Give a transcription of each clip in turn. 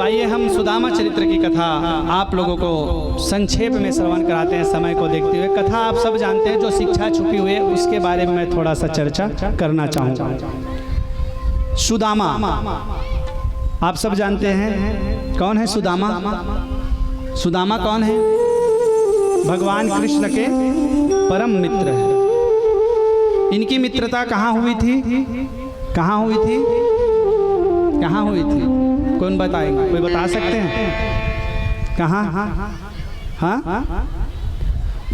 आइए हम सुदामा चरित्र की कथा आप लोगों को संक्षेप में श्रवण कराते हैं समय को देखते हुए। कथा आप सब जानते हैं, जो शिक्षा छुपी हुई है उसके बारे में मैं थोड़ा सा चर्चा करना चाहूँगा। सुदामा आप सब जानते हैं, कौन है सुदामा? सुदामा कौन है? भगवान कृष्ण के परम मित्र है। इनकी मित्रता कहाँ हुई थी? कहाँ हुई थी? कहाँ हुई थी? कौन बताएंगे? कोई बता सकते हैं? कहाँ? हाँ,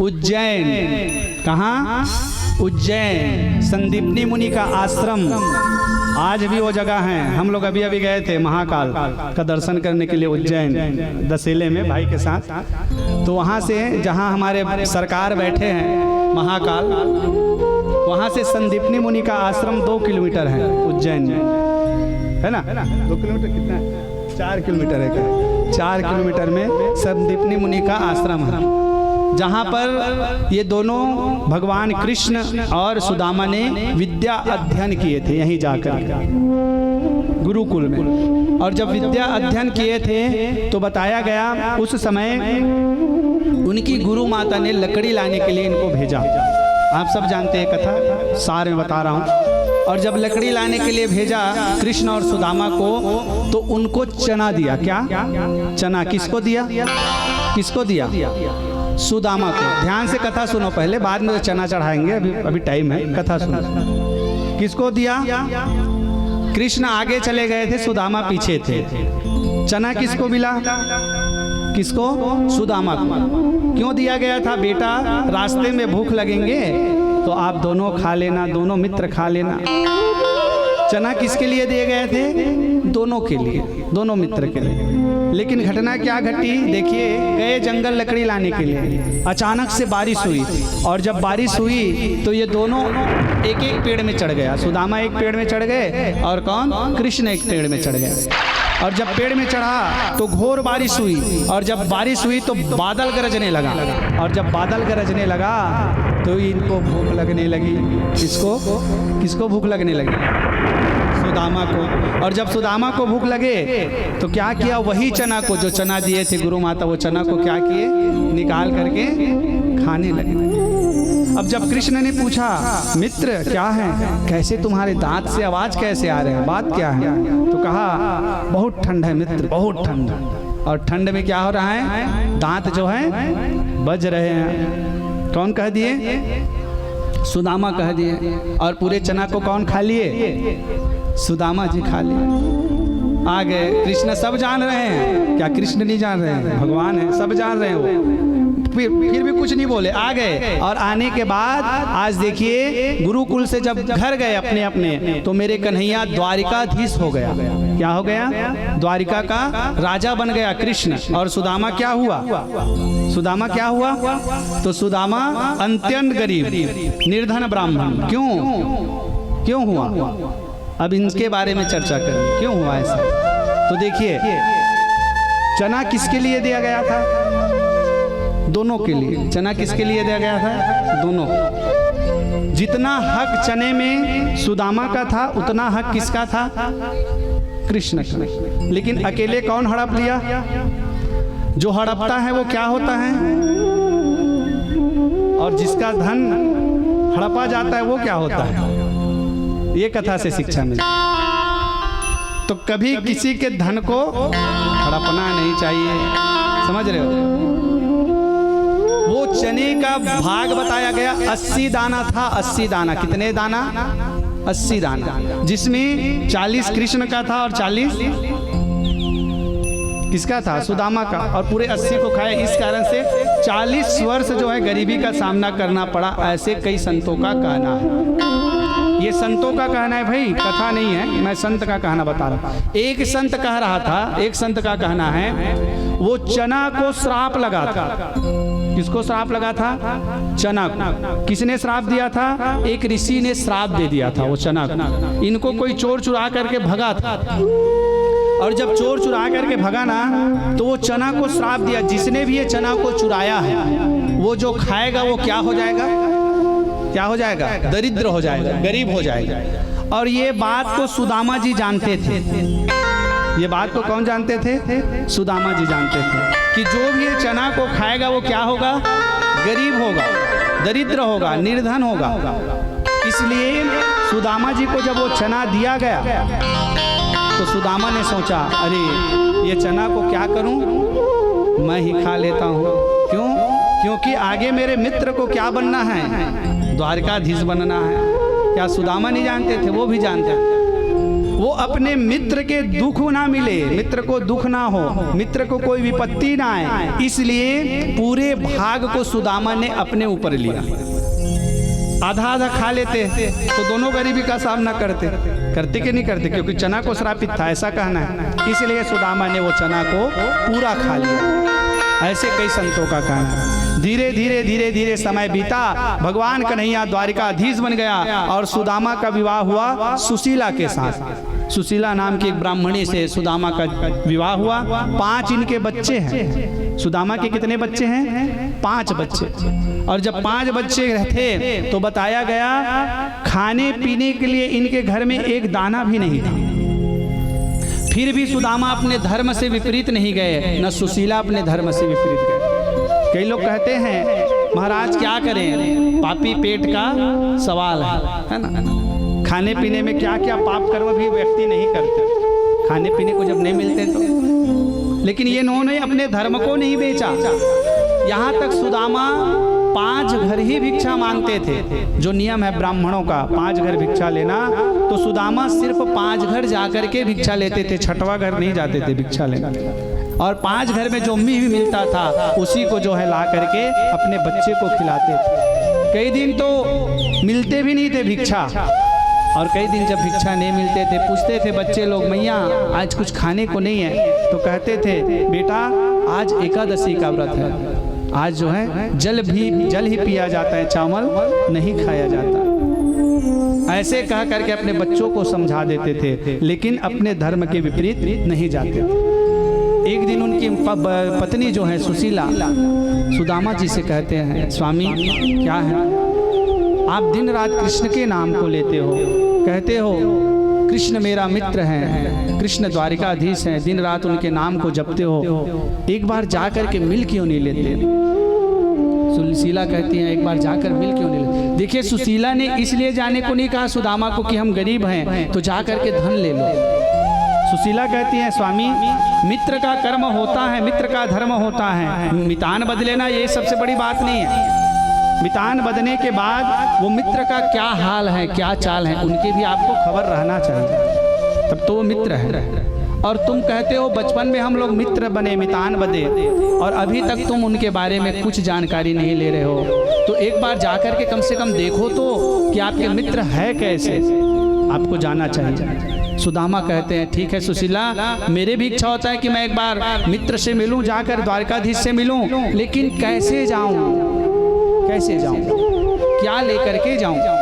उज्जैन। कहाँ? उज्जैन। संदीपनी मुनि का आश्रम आज भी वो जगह है। हम लोग अभी अभी गए थे महाकाल का दर्शन करने के लिए उज्जैन दशहरे में भाई के साथ। तो वहाँ से जहाँ हमारे सरकार बैठे हैं महाकाल, वहाँ से संदीपनी मुनि का आश्रम 2 किलोमीटर है उज्जैन में, है ना? 2 किलोमीटर कितना है? 4 किलोमीटर है क्या? 4 किलोमीटर में संदीपनी मुनि का आश्रम है, जहाँ पर ये दोनों भगवान कृष्ण और सुदामा ने विद्या अध्ययन किए थे यहीं जाकर गुरुकुल में। और जब विद्या अध्ययन किए थे तो बताया गया उस समय उनकी गुरु माता ने लकड़ी लाने के लिए इनको भेजा। आप सब जानते हैं कथा, सार में बता रहा हूँ। और जब लकड़ी लाने के लिए भेजा कृष्ण और सुदामा को, तो उनको चना दिया। क्या? चना। किसको दिया? किसको दिया? सुदामा को। ध्यान से कथा सुनो पहले, बाद में चना चढ़ाएंगे, अभी टाइम है, कथा सुनो। किसको दिया? कृष्ण आगे चले गए थे, सुदामा पीछे थे। चना किसको मिला? किसको? सुदामा को। क्यों दिया गया था? बेटा रास्ते में भूख लगेंगे तो आप दोनों खा लेना, दोनों मित्र खा लेना। चना किसके लिए दिए गए थे? दोनों के लिए, दोनों मित्र के लिए। लेकिन घटना क्या घटी? देखिए, गए जंगल लकड़ी लाने के लिए, अचानक से बारिश हुई। और जब बारिश हुई तो ये दोनों एक एक पेड़ में चढ़ गया। सुदामा एक पेड़ में चढ़ गए और कौन? कृष्ण एक पेड़ में चढ़ गए। और जब पेड़ में चढ़ा तो घोर बारिश हुई। और जब बारिश हुई तो बादल गरजने लगा। और जब बादल गरजने लगा तो इनको भूख लगने लगी। किसको? किसको भूख लगने लगी? सुदामा को। और जब सुदामा को भूख लगे तो क्या किया? वही चना को, जो चना दिए थे गुरु माता, वो चना को क्या किए? निकाल करके खाने लगे। अब जब कृष्ण ने पूछा, मित्र क्या है, कैसे तुम्हारे दांत से आवाज कैसे आ रहे हैं, बात क्या है? तो कहा, बहुत ठंड है मित्र, बहुत ठंड। और ठंड में क्या हो रहा है? दांत जो है बज रहे हैं। कौन कह दिए? सुदामा कह दिए। और पूरे चना को कौन खा लिए? सुदामा जी खा लिए। आ गए कृष्ण, सब जान रहे हैं। क्या कृष्ण नहीं जान रहे हैं? भगवान है, सब जान रहे हैं। वो फिर भी कुछ नहीं बोले, आ गए। और आने के बाद आज देखिए, गुरुकुल से जब घर गए अपने अपने, तो मेरे कन्हैया द्वारिकाधीश हो गया। क्या हो गया? द्वारिका का राजा बन गया कृष्ण। और सुदामा क्या हुआ? सुदामा क्या हुआ? तो सुदामा अत्यंत गरीब, निर्धन ब्राह्मण। क्यों? क्यों हुआ? अब इनके बारे में चर्चा करें, क्यों हुआ ऐसा। तो देखिए, चना किसके लिए दिया गया था? दोनों के लिए। चना किसके लिए दिया गया था? दोनों। जितना हक चने में सुदामा का था, उतना हक किसका था? कृष्ण का। लेकिन अकेले कौन हड़प लिया? जो हड़पता है वो क्या होता है? और जिसका धन हड़पा जाता है वो क्या होता है? ये कथा से शिक्षा मिली। तो कभी किसी के धन को हड़पना नहीं चाहिए, समझ रहे हो? वो चने का भाग बताया गया 80 दाना था। 80 दाना। कितने दाना? 80 दाना, जिसमें 40 कृष्ण का था और 40 किसका था? सुदामा का। और पूरे 80 को खाए। इस कारण से 40 वर्ष जो है गरीबी का सामना करना पड़ा, ऐसे कई संतों का कहना है। ये संतों का कहना है भाई, कथा नहीं है, मैं संत का कहना बता रहा हूँ। एक संत कह रहा था, एक संत का कहना है, वो चना को श्राप लगा था। किसको श्राप लगा था? चना को। किसने श्राप दिया था? एक ऋषि ने श्राप दे दिया था वो चना को। इनको कोई चोर चुरा करके भगा था। और जब चोर चुरा करके भगा ना, तो वो चना को श्राप दिया, जिसने भी ये चना को चुराया है वो जो खाएगा वो क्या हो जाएगा? क्या हो जाएगा? दरिद्र हो जाएगा, गरीब हो जाएगा। और ये बात को सुदामा जी जानते थे। ये बात को कौन जानते थे? सुदामा जी जानते थे कि जो भी ये चना को खाएगा वो क्या होगा? गरीब होगा, दरिद्र होगा, निर्धन होगा। इसलिए सुदामा जी को जब वो चना दिया गया तो सुदामा ने सोचा, अरे ये चना को क्या करूं, मैं ही खा लेता हूं। क्यों? क्योंकि आगे मेरे मित्र को क्या बनना है? द्वारकाधीश बनना है। क्या सुदामा नहीं जानते थे? वो भी जानते थे। वो अपने मित्र के दुख ना मिले, मित्र को दुख ना हो, मित्र को कोई विपत्ति ना आए, इसलिए पूरे भाग को सुदामा ने अपने ऊपर लिया। आधा आधा खा लेते तो दोनों गरीबी का सामना करते कि नहीं करते? क्योंकि चना को श्रापित था, ऐसा कहना है। इसलिए सुदामा ने वो चना को पूरा खा लिया। ऐसे कई संतों का कहना है। धीरे धीरे धीरे धीरे समय बीता, भगवान कन्हैया द्वारिकाधीश बन गया और सुदामा का विवाह हुआ सुशीला के साथ। सुशीला नाम की एक ब्राह्मणी से सुदामा का विवाह हुआ। 5 इनके बच्चे हैं। सुदामा के कितने बच्चे हैं? 5 बच्चे। और जब 5 बच्चे थे तो बताया गया खाने पीने के लिए इनके घर में एक दाना भी नहीं था। फिर भी सुदामा अपने धर्म से विपरीत नहीं गए, न सुशीला अपने धर्म से विपरीत गए। कई लोग कहते हैं महाराज क्या करें, पापी पेट का सवाल है ना। खाने पीने में क्या क्या पाप कर्म भी व्यक्ति नहीं करते, खाने पीने को जब नहीं मिलते तो। लेकिन ये इन्होंने अपने धर्म को नहीं बेचा। यहाँ तक सुदामा 5 घर ही भिक्षा मांगते थे। जो नियम है ब्राह्मणों का 5 घर भिक्षा लेना, तो सुदामा सिर्फ 5 घर जाकर के भिक्षा लेते थे, 6वां घर नहीं जाते थे भिक्षा लेना। और 5 घर में जो भी मिलता था उसी को जो है ला करके अपने बच्चे को खिलाते थे। कई दिन तो मिलते भी नहीं थे भिक्षा, और कई दिन जब भिक्षा नहीं मिलते थे पूछते थे बच्चे लोग, मैया आज कुछ खाने को नहीं है? तो कहते थे बेटा आज एकादशी का व्रत है, आज जो है जल ही पिया जाता है, चावल नहीं खाया जाता। ऐसे कह करके अपने बच्चों को समझा देते थे, लेकिन अपने धर्म के विपरीत नहीं जाते थे। एक दिन उनकी पत्नी जो है सुशीला सुदामा जी से कहते हैं, स्वामी क्या है, आप दिन रात कृष्ण के नाम को लेते हो, कहते हो कृष्ण मेरा मित्र है, कृष्ण द्वारिकाधीश हैं, दिन रात उनके नाम को जपते हो, एक बार जा कर के मिल क्यों नहीं लेते? सुशीला कहती हैं एक बार जाकर मिल क्यों नहीं लेते? देखिए सुशीला ने इसलिए जाने को नहीं कहा सुदामा को कि हम गरीब हैं तो जा कर के धन ले लो। सुशीला कहती है स्वामी मित्र का कर्म होता है, मित्र का धर्म होता है, मितान बदलेना ये सबसे बड़ी बात नहीं है। मितान बदलने के बाद वो मित्र का क्या हाल है, क्या चाल है, उनकी भी आपको खबर रहना चाहिए, तब तो वो मित्र है। और तुम कहते हो बचपन में हम लोग मित्र बने, मितान बने, और अभी तक तुम उनके बारे में कुछ जानकारी नहीं ले रहे हो, तो एक बार जाकर के कम से कम देखो तो कि आपके मित्र है कैसे, आपको जाना चाहिए। सुदामा कहते हैं ठीक है सुशीला, मेरे भी इच्छा होता है कि मैं एक बार मित्र से मिलूं, जाकर द्वारकाधीश से मिलूं, लेकिन कैसे जाऊं, कैसे जाऊं, क्या लेकर के जाऊं?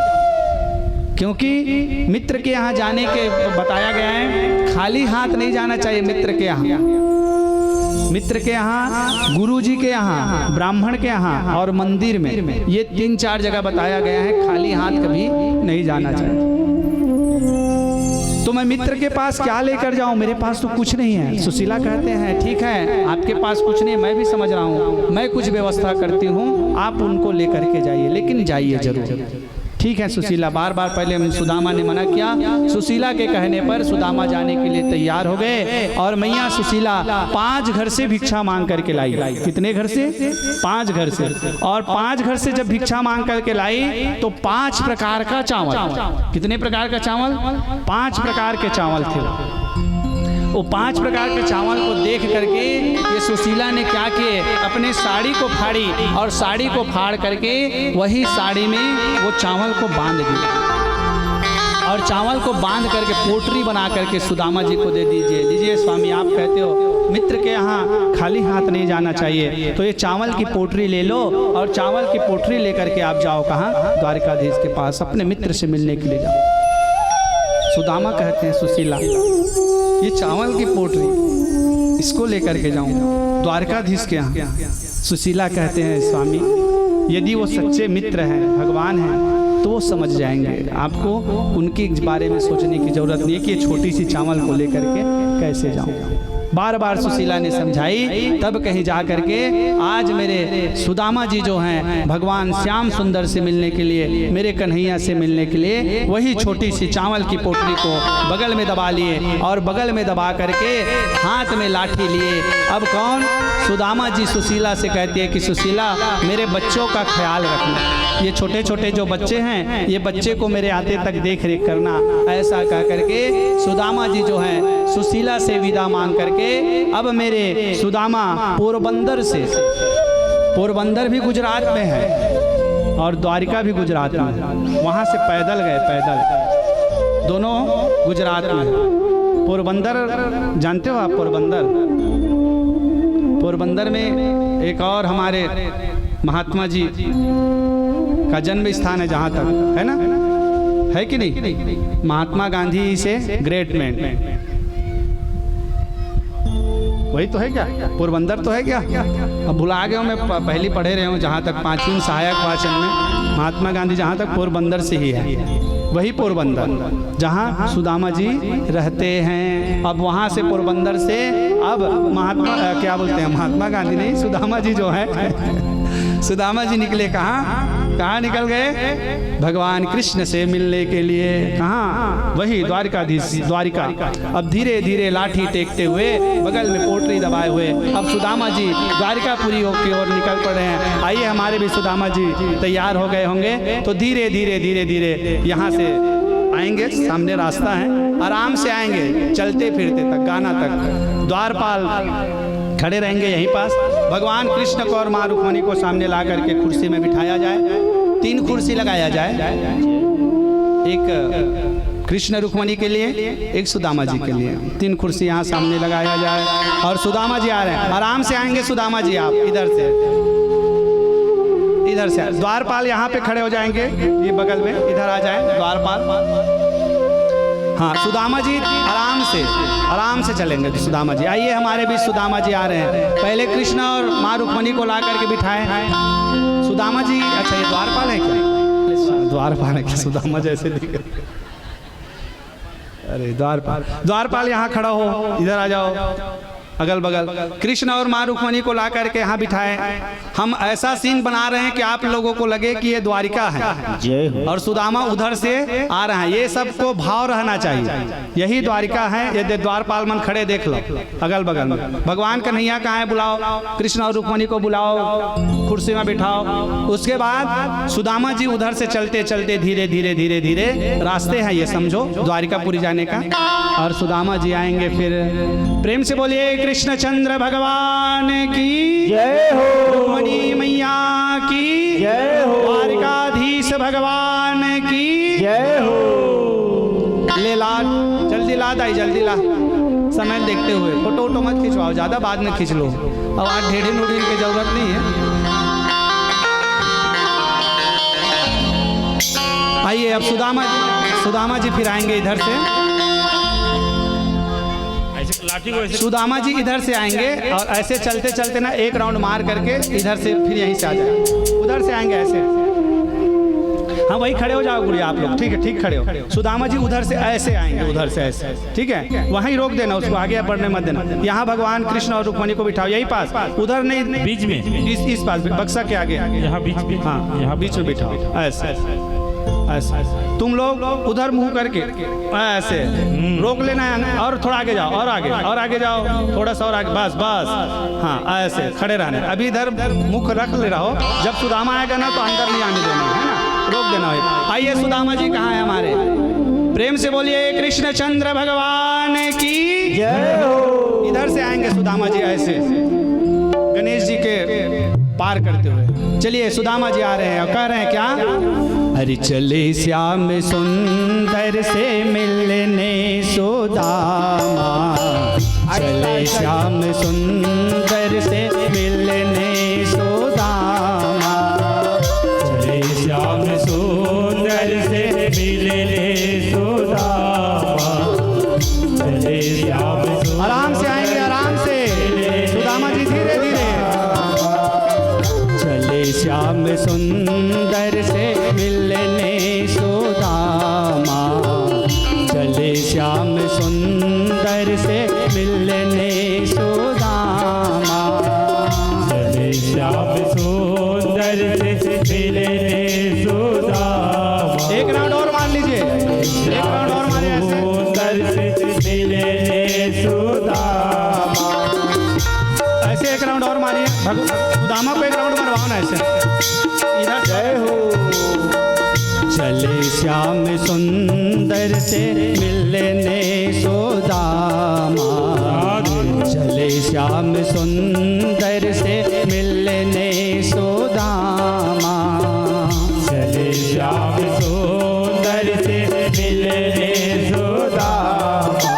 क्योंकि मित्र के यहाँ जाने के बताया गया है खाली हाथ नहीं जाना चाहिए। मित्र के यहाँ, मित्र के यहाँ, गुरुजी के यहाँ, ब्राह्मण के यहाँ और मंदिर में, ये 3-4 जगह बताया गया है खाली हाथ कभी नहीं जाना चाहिए। तो मैं मित्र के पास क्या लेकर जाऊं, मेरे पास तो कुछ नहीं है। सुशीला कहते हैं ठीक है आपके पास कुछ नहीं, मैं भी समझ रहा हूं, मैं कुछ व्यवस्था करती हूं, आप उनको लेकर के जाइए, लेकिन जाइए जरूर। ठीक है सुशीला, बार बार पहले सुदामा ने मना किया, सुशीला के कहने पर सुदामा जाने के लिए तैयार हो गए। और मैया सुशीला 5 घर से भिक्षा मांग करके लाई। कितने घर से? 5 घर से। और 5 घर से जब भिक्षा मांग करके लाई तो 5 प्रकार का चावल, कितने प्रकार का चावल? 5 प्रकार के चावल थे। वो 5 प्रकार के चावल को देख करके ये सुशीला ने क्या किए, अपने साड़ी को फाड़ी और साड़ी को फाड़ करके वही साड़ी में वो चावल को बांध दिया, और चावल को बांध करके पोटरी बना करके सुदामा जी को दे दीजिए, लीजिए स्वामी आप कहते हो मित्र के यहाँ खाली हाथ नहीं जाना चाहिए, तो ये चावल की पोटरी ले लो, और चावल की पोटरी लेकर के आप जाओ कहाँ? द्वारिकाधीश के पास, अपने मित्र से मिलने के लिए जाओ। सुदामा कहते हैं सुशीला ये चावल की पोटरी इसको लेकर के जाऊंगा द्वारकाधीश के यहाँ। सुशीला कहते हैं स्वामी यदि वो सच्चे मित्र हैं, भगवान हैं, तो वो समझ जाएंगे। आपको उनके बारे में सोचने की ज़रूरत नहीं है कि ये छोटी सी चावल को लेकर के कैसे जाऊँ। बार बार सुशीला ने समझाई, तब कहीं जा करके आज मेरे सुदामा जी जो हैं भगवान श्याम सुंदर से मिलने के लिए, मेरे कन्हैया से मिलने के लिए वही छोटी सी चावल की पोटली को बगल में दबा लिए और बगल में दबा करके हाथ में लाठी लिए। अब कौन? सुदामा जी सुशीला से कहती है कि सुशीला मेरे बच्चों का ख्याल रखना, ये छोटे छोटे जो बच्चे हैं ये बच्चे को मेरे आते तक देख रेख करना। ऐसा कह करके सुदामा जी जो हैं सुशीला से विदा मांग करके अब मेरे सुदामा पोरबंदर से, पोरबंदर भी गुजरात में है और द्वारिका भी गुजरात में है, वहाँ से पैदल गए, पैदल दोनों गुजरात में। पोरबंदर जानते हो आप? पोरबंदर, पोरबंदर में एक और हमारे महात्मा जी का जन्म स्थान है, जहाँ तक है ना, है कि नहीं? महात्मा गांधी से ग्रेट मैन, वही तो है क्या? पोरबंदर तो है क्या? अब भुला गया हूँ मैं, पहली पढ़े रहे हूँ जहाँ तक 5वीं सहायक वाचन में महात्मा गांधी जहाँ तक पोरबंदर से ही है, वही पोरबंदर जहाँ सुदामा जी रहते हैं। अब वहाँ से पोरबंदर से अब महात्मा क्या बोलते हैं, महात्मा गांधी नहीं, सुदामा जी जो है सुदामा जी निकले कहाँ? कहाँ निकल गए? भगवान कृष्ण से मिलने के लिए। कहाँ? वही द्वारिकाधीश, द्वारिका। अब धीरे धीरे लाठी टेकते हुए बगल में पोटली दबाए हुए अब सुदामा जी द्वारिकापुरी की ओर निकल पड़े हैं। आइए हमारे भी सुदामा जी तैयार हो गए होंगे, तो धीरे धीरे धीरे धीरे यहाँ से आएंगे, सामने रास्ता है, आराम से आएंगे, चलते फिरते तक, गाना तक। द्वारपाल खड़े रहेंगे यहीं पास। भगवान कृष्ण को और माँ रुक्मणी को सामने ला करके कुर्सी में बिठाया जाए, 3 कुर्सी लगाया जाए, एक कृष्ण रुक्मणी के लिए, एक सुदामा जी के लिए, 3 कुर्सी यहाँ सामने लगाया जाए। और सुदामा जी आ रहे हैं, आराम से आएंगे सुदामा जी, आप इधर से, इधर से। द्वारपाल यहाँ पे खड़े हो जाएंगे, ये बगल में, इधर आ जाए द्वारपाल। हाँ, सुदामा जी आराम से चलेंगे सुदामा जी। आइए हमारे बीच सुदामा जी आ रहे हैं। पहले कृष्ण और माँ रुक्मणी को ला करके बिठाए सुदामा जी। अच्छा, ये द्वारपाल है क्या? द्वारपाल है क्या? सुदामा जैसे दिख रहे। अरे द्वारपाल यहाँ खड़ा हो, इधर आ जाओ, अगल बगल। कृष्ण और माँ रुक्मणी को ला करके यहाँ बिठाए। हम ऐसा सीन बना रहे हैं कि आप लोगों को लगे कि ये द्वारिका है और सुदामा उधर से आ रहे हैं। ये सबको भाव रहना चाहिए, यही द्वारिका है। ये द्वारपाल मन खड़े देख लो अगल बगल में। भगवान कन्हैया कहाँ है? बुलाओ, कृष्ण और रुक्मणी को बुलाओ, कुर्सी में बिठाओ। उसके बाद सुदामा जी उधर से चलते चलते धीरे धीरे धीरे धीरे रास्ते हैं ये, समझो द्वारिकापुरी जाने का। और सुदामा जी आएंगे फिर। प्रेम से बोलिए कृष्णचंद्र भगवान की जय हो, रुक्मणी मैया की जय हो, द्वारिकाधीश भगवान की जय हो। ले ला, जल्दी ला दाई, जल्दी ला, समय देखते हुए। फोटो वोटो मत खिंचवाओ ज़्यादा, बाद में खींच लो। अब आज ढेढ़ी नूढ़ी की जरूरत नहीं है। आइए अब सुदामा जी फिर आएंगे इधर से। सुदामा जी इधर से आएंगे और ऐसे चलते चलते ना एक राउंड मार करके इधर से फिर यहीं से आ जाए, उधर से आएंगे ऐसे। हाँ, वही खड़े हो जाओ गुड़िया आप लोग, ठीक है, ठीक खड़े हो। सुदामा जी उधर से ऐसे आएंगे, उधर से ऐसे, ठीक है, वहीं रोक देना उसको, आगे बढ़ने मत देना। यहाँ भगवान कृष्ण और रुक्मणी को बिठाओ यही पास, उधर नहीं, बीच में, इस पास, बक्सा के आगे, यहाँ बीच में। हाँ, यहाँ बीच में बिठाओ ऐसे ऐसे। तुम लोग उधर मुंह करके ऐसे रोक लेना है और थोड़ा आगे जाओ, और आगे जाओ, थोड़ा सा और आगे, बस बस। हाँ, ऐसे खड़े रहना। अभी इधर मुख रख ले रहा हो, जब सुदामा आएगा ना तो अंदर नहीं आने देना है ना, रोक देना है। आइए सुदामा जी कहाँ है हमारे? प्रेम से बोलिए कृष्णचंद्र भगवान की जय हो। इधर से आएंगे सुदामा जी ऐसे, गणेश जी के पार करते हुए। चलिए सुदामा जी आ रहे हैं और कह रहे हैं क्या? अरे चले श्याम सुंदर से मिलने सुदामा, चले श्याम सुंदर से मिलने सुदामा, चले श्याम सुंदर से मिलने सुदामा, चले श्याम। आराम से आएंगे, आराम से सुदामा जी, धीरे धीरे। चले श्याम सुंदर से मिलने श्याम सुंदर से मिलने सुदामा। चले श्याम सुंदर से मिलने सुदामा। एक राउंड और मार लीजिए, एक राउंड और मारे ऐसे। सुंदर से मिलने सुदामा। ऐसे एक राउंड और मारिए, सुदामा को एक राउंड मरवाओ ना ऐसे। इधर जय हो। चले श्याम सुंदर से मिलने सुदामा। चले श्याम सुंदर से मिलने सुदामा। चले श्याम सुंदर से मिलने सुदामा।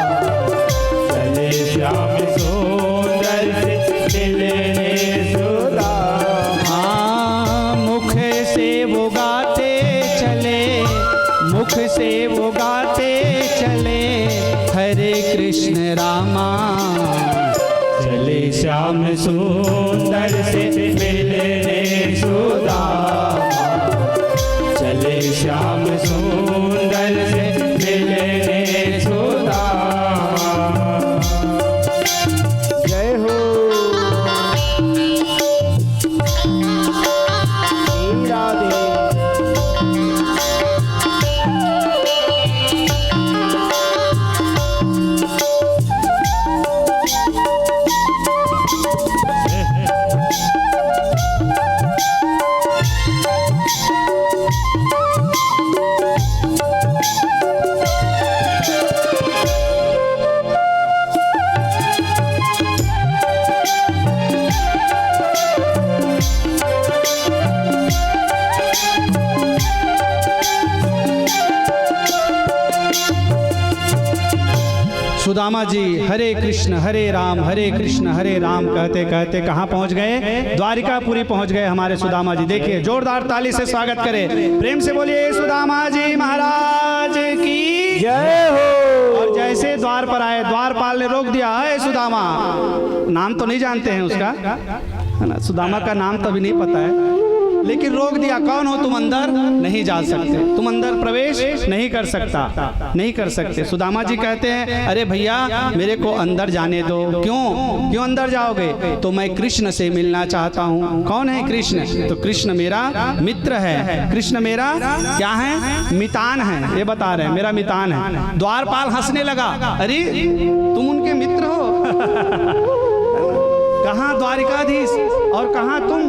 चले श्याम सुंदर से मिलने सुदामा। मुख से वो गाते चले, मुख से वो गाते चले, हरे कृष्ण रामा। चले श्याम सुंदर से मिलने सुदामा। चले श्याम सुंदर से मिलने सुदामा। जय हो। राधे। सुदामा जी हरे राम हरे कृष्ण हरे राम कहते कहते कहाँ पहुँच गए? द्वारिकापुरी पहुँच गए हमारे सुदामा जी। देखिए जोरदार ताली से स्वागत करें, प्रेम से बोलिए सुदामा जी महाराज की जय हो। और जैसे द्वार पर आए, द्वारपाल ने रोक दिया, है सुदामा, नाम तो नहीं जानते हैं उसका, है ना, सुदामा का नाम तो अभी नहीं पता है, लेकिन रोक दिया, कौन हो तुम? अंदर नहीं जा सकते, तुम अंदर प्रवेश नहीं कर सकता, नहीं कर सकते। सुदामा जी कहते हैं अरे भैया मेरे को अंदर जाने दो। क्यों क्यों अंदर जाओगे? तो मैं कृष्ण से मिलना चाहता हूँ। कौन है कृष्ण? तो कृष्ण मेरा मित्र है, कृष्ण मेरा क्या है? मितान है, ये बता रहे हैं मेरा मितान है। द्वारपाल हंसने लगा, अरे तुम उनके मित्र हो? कहाँ द्वारिकाधीश और कहाँ तुम?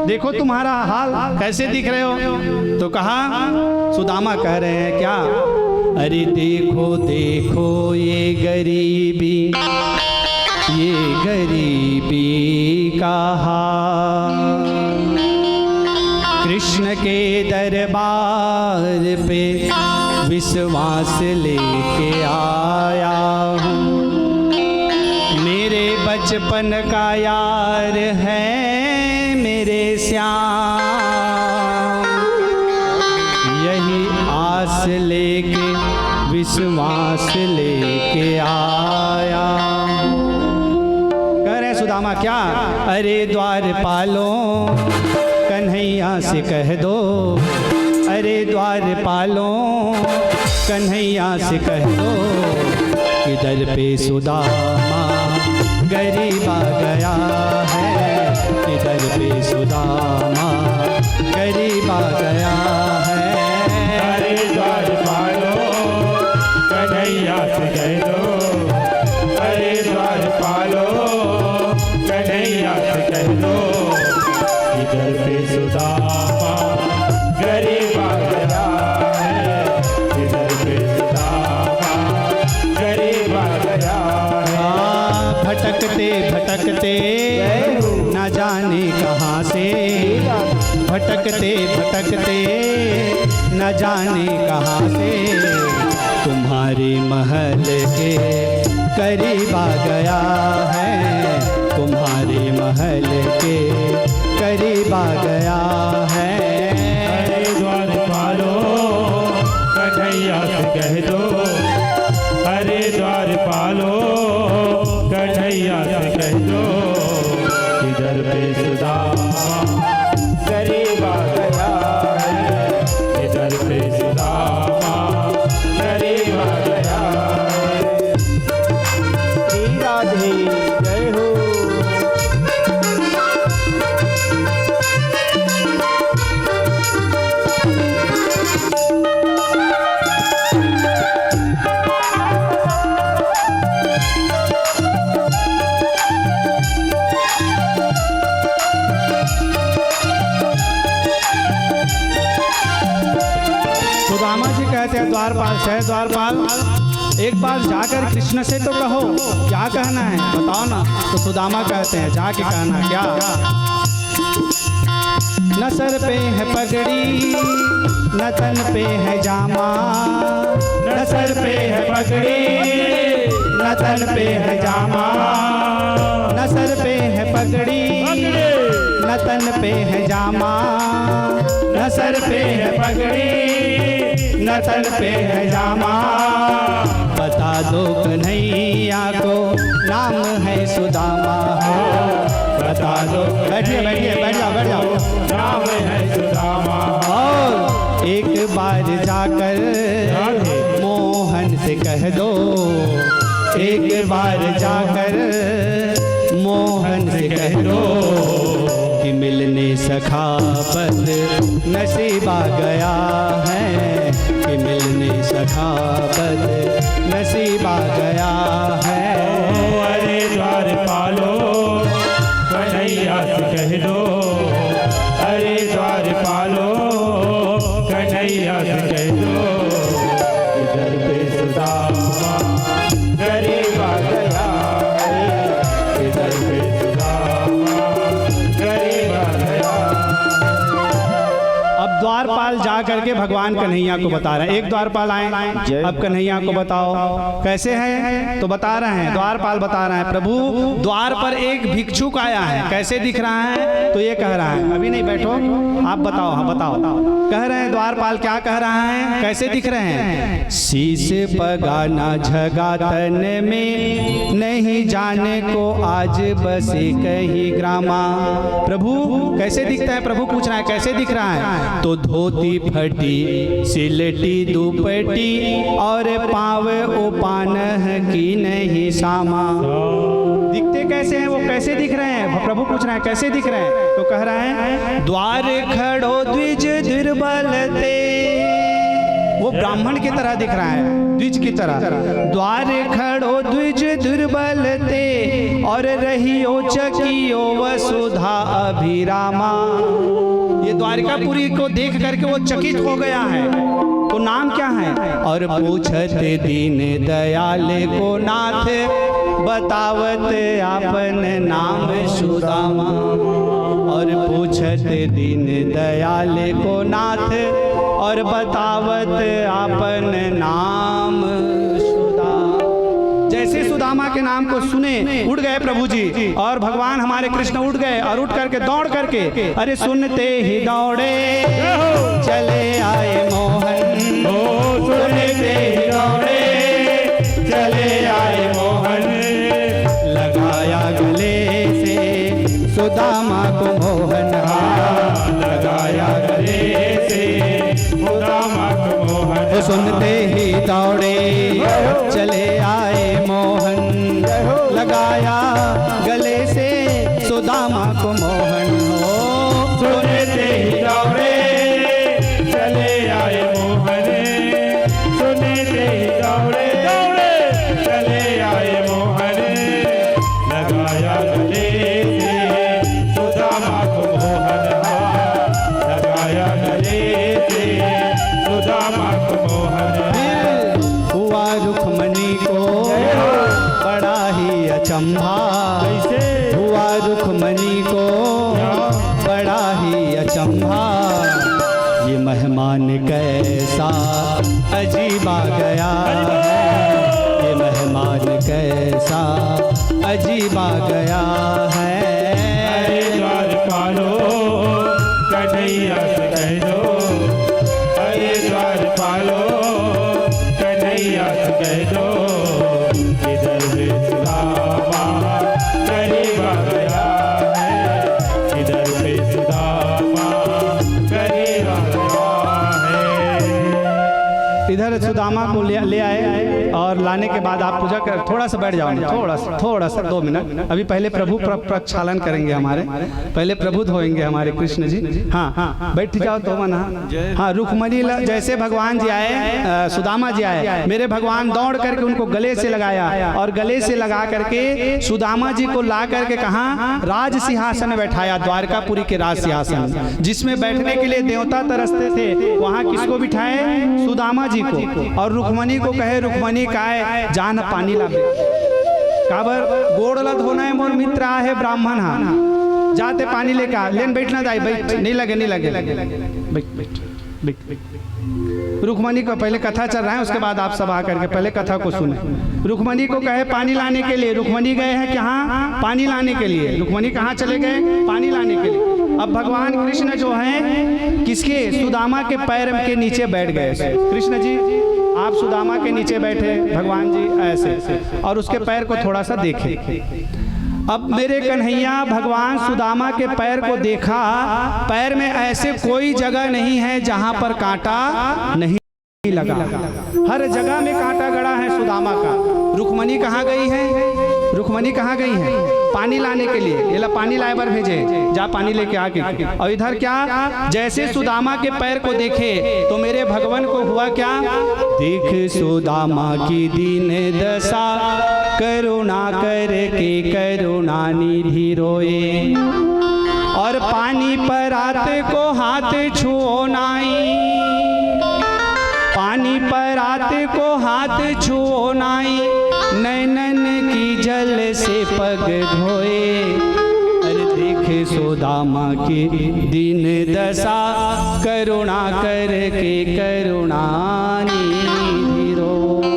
देखो तुम्हारा हाल कैसे दिख रहे हो। तो कहा, सुदामा कह रहे हैं क्या? अरे देखो देखो ये गरीबी, ये गरीबी का हाल, कृष्ण के दरबार पे विश्वास लेके आया हूँ। मेरे बचपन का यार है मेरे श्याम, यही आस लेके विश्वास लेके आया। कह रहे सुदामा क्या? अरे द्वारपालो कन्हैया से कह दो, अरे द्वारपालो कन्हैया से कह दो, इधर पे सुदामा गरीब आ गया है, इधर पे सुदामा गरीब आ गया है। अरे द्वारपालो कन्हैया से कह दो, अरे द्वारपालो कन्हैया से कह दो, इधर पे सुदामा गरीब आ गया है, इधर पे सुदामा गरीब आ गया है। भटकते भटकते न जाने कहाँ से, भटकते भटकते न जाने कहाँ से, तुम्हारे महल के करीब आ गया है, तुम्हारे महल के करीब आ गया है। अरे द्वारपालो कन्हैया से कह दो, अरे द्वारपालो कन्हैया से कह दो, इधर पे सुदामा गरीब आ गया है, इधर पे सुदामा गरीब आ गया सामर्थ्य है द्वारपाल, एक बार जाकर कृष्ण से तो कहो क्या कहना है, बताओ ना। तो सुदामा कहते हैं जाके कहना क्या, न सर पे है पगड़ी न तन पे है जामा, न सर पे है पगड़ी न तन पे है जामा, न सर पे है पगड़ी न तन पे है जामा, न सर पे है पगड़ी न तन पे है जामा। बता दो कन्हैया को नाम है सुदामा हो, बता दो बैठिए बैठिए बैठ जाओ बैठ जाओ। नाम है सुदामा। और एक बार जाकर मोहन से कह दो, एक बार जाकर मोहन से कह दो कि मिलने सखापत नसीबा गया है, कि मिलने सखापत नसीबा गया है। अरे द्वारपालो कन्हैया से कह दो, अरे द्वारपालो कन्हैया से कह दो, इधर पे सुदामा गरीब आ गया है, इधर पे सुदामा गरीब आ गया। अब द्वारपाल जा करके भगवान कन्हैया को बता रहे हैं। एक द्वारपाल आए, अब कन्हैया को बताओ कैसे है, तो बता रहे हैं द्वारपाल बता रहे हैं प्रभु द्वार पर एक भिक्षुक आया है, कैसे दिख रहा है, तो ये कह रहा है अभी नहीं बैठो आप बताओ। हाँ बताओ, कह रहे हैं द्वारपाल क्या कह रहा है, कैसे दिख रहे हैं, शीश पगाना झगा तन में नहीं जाने को आज बसे कहीं ग्रामा। प्रभु कैसे दिखता है, प्रभु पूछ रहा है कैसे दिख रहा है, तो धोती फटी सिलटी दुपट्टी और पाव उपान की नहीं सामा। दिखते कैसे हैं वो, कैसे दिख रहे हैं, प्रभु पूछ रहे हैं कैसे दिख रहे हैं, तो कह रहा है द्वार खड़ो द्विज दुर्बलते, वो ब्राह्मण की तरह दिख रहा है, द्विज की तरह। द्वार खड़ो द्विज दुर्बलते और रहियो चकियो वसुधा अभिरामा। ये द्वारिकापुरी को देख करके वो चकित हो गया है, तो नाम क्या है, और पूछत दीन दयाल को नाथ बतावत आपन नाम सुदामा। और पूछत दीन दयाल को नाथ और बतावत आपन नाम सुदामा। जैसे सुदामा के नाम को सुने उठ गए प्रभु जी, और भगवान हमारे कृष्ण उठ गए और उठ करके दौड़ करके अरे सुनते ही दौड़े चले आए मोहन, सुनते ही दौड़े चले आए मोहन, लगाया गले से सुदामा को मोहन, लगाया गले से सुदामा को मोहन। सुनते ही दौड़े चले आए मोहन, लगाया गले से सुदामा को मोहन हो। सुनते ही दौड़े चले आए मोहन, सुनते ही दौड़े दौड़े चले आए मोहन, लगाया गले से सुदामा को मोहन, लगाया गले से सुदामा को मोहन। हुआ रुक्मणी को बड़ा ही अचंभा, हुआ रुक्मणी को बड़ा ही अचंभा, ये मेहमान कैसा अजीबा गया है, ये मेहमान कैसा अजीबा गया है। अरे द्वारपालो कन्हैया से कह दो, अरे द्वारपालो कन्हैया से कह दो, इधर भी सुदामा गरीब आ गया है, इधर भी सुदामा गरीब आ गया है। इधर सुदामा को ले आए और लाने के बाद आप पूजा कर, थोड़ा सा बैठ जाओ ना, थोड़ा सा 2 मिनट, अभी पहले प्रभु प्रक्षालन करेंगे हमारे, पहले प्रभु धोएंगे हमारे कृष्ण जी। हाँ बैठ जाओ तो मना। हाँ रुक्मणी जैसे भगवान जी आए, सुदामा जी आए, मेरे भगवान दौड़ करके उनको गले से लगाया और गले से लगा करके सुदामा जी को ला करके कहाँ राज सिंहासन में बैठाया, द्वारकापुरी के राज सिंहासन जिसमें बैठने के लिए देवता तरसते थे, वहाँ किसको बिठाए, सुदामा जी को। को और रुक्मणी को कहे रुक्मणी काय जान पानी लावे काबर गोड़ लत होना है मोर मित्र आहे ब्राह्मण हा जाते पानी लेके आ लेन बैठना जाए बैठ नहीं लगे बैठ रुक्मणी को पहले कथा चल रहा है उसके बाद आप सब आकर के पहले कथा को सुने। रुक्मणी को कहे पानी लाने के लिए रुक्मणी गए हैं कहाँ पानी लाने के लिए रुक्मणी कहाँ चले गए पानी लाने के लिए। अब भगवान कृष्ण जो हैं किसके सुदामा के पैर के नीचे बैठ गए कृष्ण जी आप सुदामा के नीचे बैठे भगवान जी ऐसे और उसके पैर को थोड़ा सा देखे। अब मेरे कन्हैया भगवान सुदामा के पैर को देखा पैर में ऐसे कोई जगह नहीं है जहां पर कांटा नहीं लगा हर जगह में कांटा गड़ा है सुदामा का। रुक्मणी कहाँ गई है रुक्मणी कहाँ गई है पानी लाने के लिए ये ला पानी लाए बर भेजे जा पानी लेके आके और इधर क्या जैसे सुदामा के पैर को देखे तो मेरे भगवान को हुआ क्या देख सुदामा की दीन दशा करुणा करके करुणा निधि रोए और पानी पर आते को हाथ छुओ नाई पानी पर आते को हाथ छुओ नाई नैनन की जल से पग धोए अरे देखे सुदामा की दीन दशा करुणा करके करुणा निधि रोए।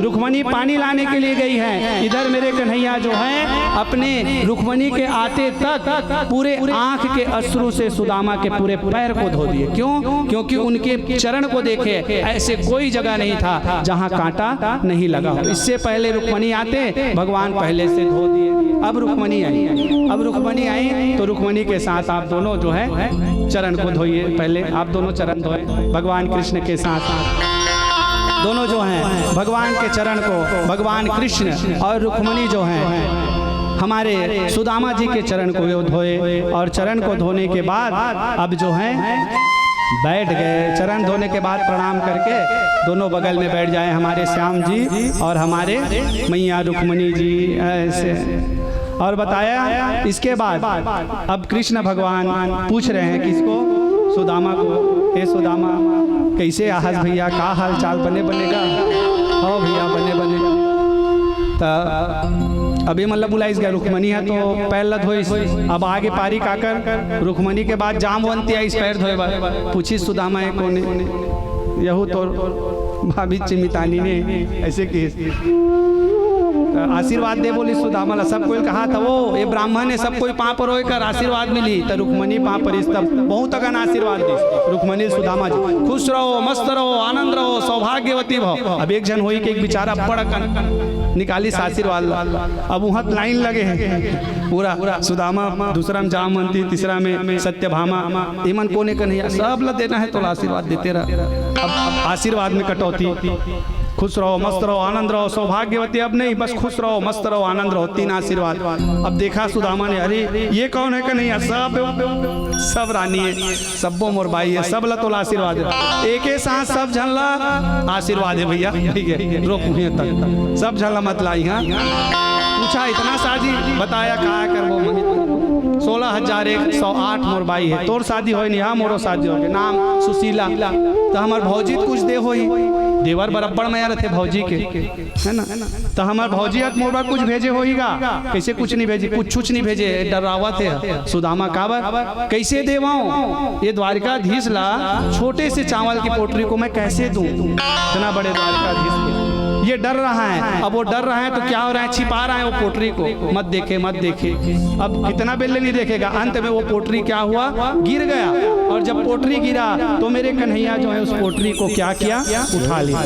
रुक्मणी पानी लाने के लिए गई है इधर मेरे कन्हैया जो है अपने रुक्मणी के आते तक पूरे आंख के अश्रु से सुदामा के पूरे पैर को धो दिए। क्यों क्योंकि उनके चरण को देखे ऐसे कोई जगह नहीं था जहां कांटा नहीं लगा हो। इससे पहले रुक्मणी आते भगवान पहले से धो दिए। अब रुक्मणी आई तो रुक्मणी के साथ आप दोनों जो है चरण को धोइए पहले आप दोनों चरण धोए भगवान कृष्ण के साथ दोनों जो हैं भगवान के चरण को भगवान कृष्ण और रुक्मणी जो हैं हमारे सुदामा जी के चरण को धोए और चरण को धोने के बाद अब जो है बैठ गए। चरण धोने के बाद प्रणाम करके दोनों बगल में बैठ जाए हमारे श्याम जी और हमारे मैया रुक्मणी जी ऐसे। और बताया इसके बाद अब कृष्ण भगवान पूछ रहे हैं किसको सुदामा को हे सुदामा कैसे आहस भैया का हाल चाल बनेगा हो भैया बने तो अभी मतलब बुलाइस गया रुक्मणी है तो पैर ल धोइस अब आगे पारी काकर रुक्मणी के बाद जामवंती आई पैर धोए पूछी सुदामा है कौन यहू तो भाभी चिमितानी ने ऐसे की आशीर्वाद दे बोली सुदामा ला सब कोई कहा था वो ये ब्राह्मण ने सब कोई पाँव पर रोए कर आशीर्वाद मिली तो रुक्मणी पाँव पर तब बहुत अगन आशीर्वाद दी रुक्मणी सुदामा जी खुश रहो मस्त रहो आनंद रहो सौभाग्यवती भव। अब एक जन होई के एक बेचारा बड़कन निकाली आशीर्वाद अब वहाँ लाइन लगे हैं पूरा सुदामा दूसरा में जामवंती तीसरा में सत्यभामा इमन कोने का नहीं सब ला देना है तो आशीर्वाद देते रह। अब आशीर्वाद में कटौती खुश रहो मस्त रहो आनंद रहो सौभाग्यवती अब नहीं बस खुश रहो मस्त रहो आनंद रहो तीन आशीर्वाद। अब देखा सुदामा ने अरे ये कौन है कि नहीं सब रानी है सबो मोर बाई है सब ला तो आशीर्वाद एक ही साथ सब झनला आशीर्वाद है भैया ठीक है रोक तक सब झनला मत लाई। हाँ पूछा इतना शादी बताया कहा कर वो 16,108 मोर बाई है तोर शादी हो नहीं हाँ मोरो शादी हो नाम सुशीला तो हमार भौजी कुछ दे हो देवर बराबर में यार थे भौजी के है ना तो हमार भौजी मोरबा कुछ भेजे होगा कैसे कुछ नहीं भेजे कुछ नहीं भेजे डरावा थे सुदामा काबर कैसे देवाऊं ये द्वारिकाधीश ला छोटे से चावल की पोटरी को मैं कैसे दूं इतना बड़े द्वारिकाधीश को ये डर रहा है। अब वो डर रहा है तो क्या हो रहा है छिपा रहा है वो पोटरी को मत देखे अब कितना बेले नहीं देखेगा अंत में वो पोटरी क्या हुआ गिर गया और जब पोटरी गिरा तो मेरे कन्हैया जो है उस पोटरी को क्या किया उठा लिया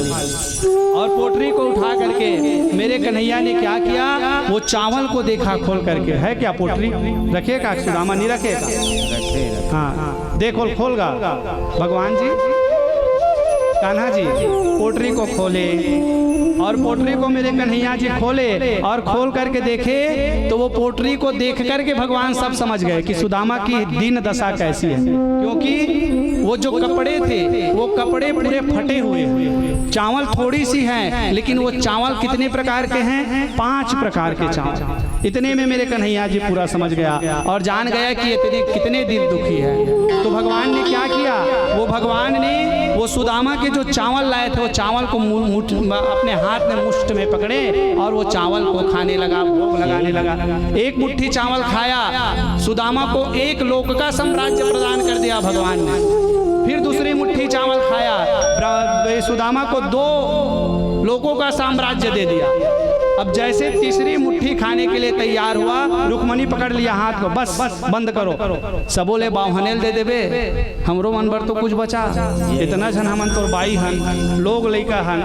और पोटरी को उठा करके मेरे कन्हैया ने क्या किया वो चावल को देखा खोल करके है क्या पोटरी रखेगा सुदामा नहीं रखेगा हाँ देखो खोलगा भगवान जी कान्हा जी पोटरी को खोले और पोटरी को मेरे कन्हैया जी खोले और खोल करके देखे तो वो पोटरी को देख करके भगवान सब समझ गए कि सुदामा की दीन दशा कैसी है क्योंकि वो जो कपड़े थे वो कपड़े पूरे फटे हुए चावल थोड़ी सी है लेकिन वो चावल कितने प्रकार के हैं 5 प्रकार के चावल इतने में मेरे कन्हैया जी पूरा समझ गया और जान गया कि इतने कितने दिन दुखी है। तो भगवान ने क्या किया वो भगवान ने वो सुदामा के जो चावल लाए थे वो चावल को अपने हाथ में मुष्ठ में पकड़े और वो चावल को खाने लगा, भोग लगाने लगा। एक मुट्ठी चावल खाया, सुदामा को एक लोक का साम्राज्य प्रदान कर दिया भगवान ने। फिर दूसरी मुट्ठी चावल खाया, सुदामा को 2 लोकों का साम्राज्य दे दिया। अब जैसे तीसरी मुट्ठी खाने के लिए तैयार हुआ, रुक्मणी पकड़ लिया हाथ को, बस बंद करो। सब बोले बावहनेल दे देबे, हमरो मन पर तो कुछ बचा, इतना जन हमन तो बाई हन, लोग लइका हन,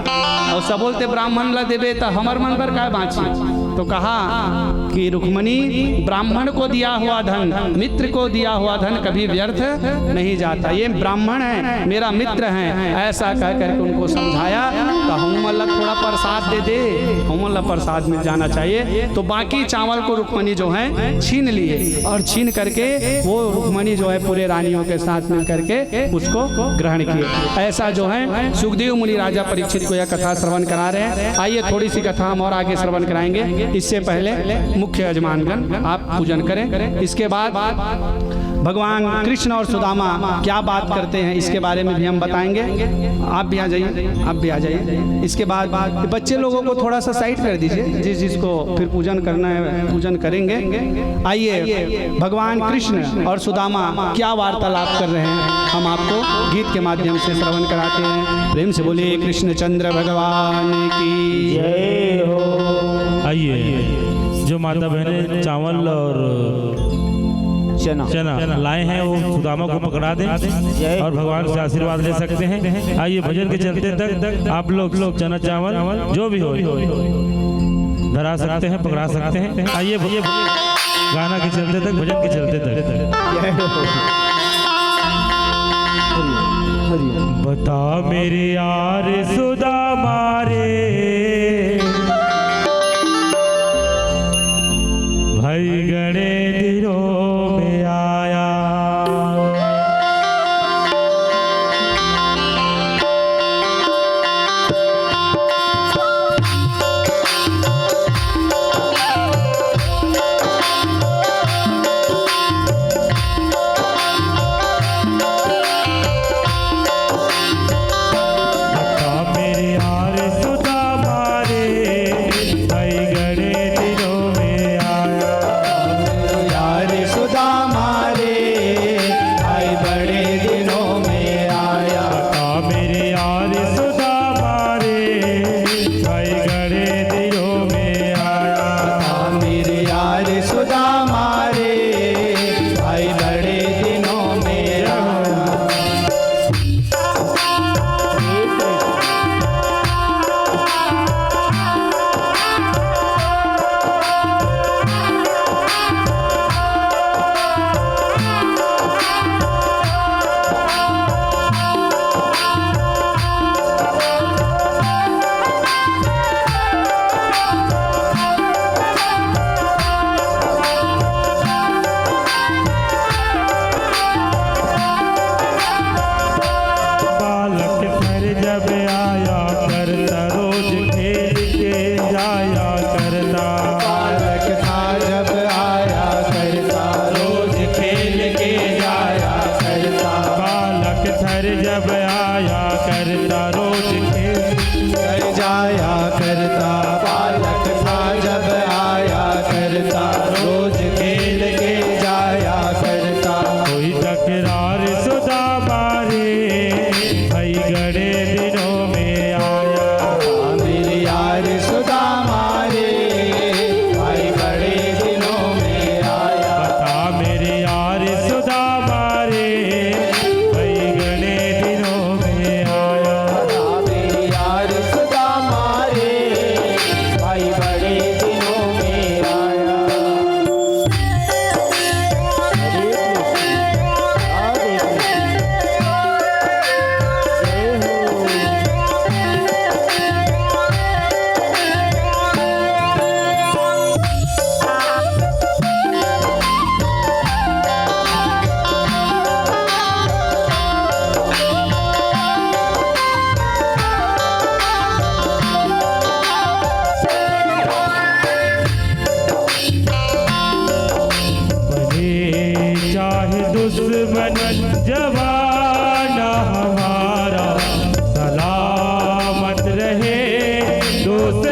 और सब बोलते ब्राह्मण ला देबे तो हमर मन पर क्या बाँची। तो कहा कि रुक्मणी, ब्राह्मण को दिया हुआ धन, मित्र को दिया हुआ धन कभी व्यर्थ नहीं जाता। ये ब्राह्मण है, मेरा मित्र है, ऐसा कह करके उनको समझाया। तो हमला थोड़ा प्रसाद दे दे, हमला प्रसाद मिल जाना चाहिए। तो बाकी चावल को रुक्मणी जो है छीन लिए, और छीन करके वो रुक्मणी जो है पूरे रानियों के साथ मिल करके उसको ग्रहण किए। ऐसा जो है सुखदेव मुनि राजा परीक्षित को यह कथा श्रवण करा रहे हैं। आइए थोड़ी सी कथा हम और आगे श्रवण कराएंगे। इससे पहले मुख्य यजमानगण आप पूजन करें। इसके बाद भगवान कृष्ण और सुदामा क्या बात करते हैं इसके बारे में भी हम बताएंगे। आप भी आ जाइए, आप भी आ जाइए। इसके बाद बच्चे लोगों को थोड़ा सा साइड कर दीजिए, जिसको फिर पूजन करना है पूजन करेंगे। आइए, भगवान कृष्ण और सुदामा क्या वार्तालाप कर रहे हैं हम आपको गीत के माध्यम से श्रवण कराते हैं। प्रेम से बोलिए कृष्णचंद्र भगवान की जय हो। आइए, जो माता बहनें चावल और चना लाए हैं वो सुदामा को पकड़ा दें और भगवान से आशीर्वाद ले सकते हैं। आइए, भजन के चलते तक आप लोग चना चावल जो भी हो धरा सकते हैं, पकड़ा सकते हैं। आइए, गाना के चलते तक, भजन के चलते तक। बता मेरे यार सुदामा रे, भाई गणे दिनों में आया।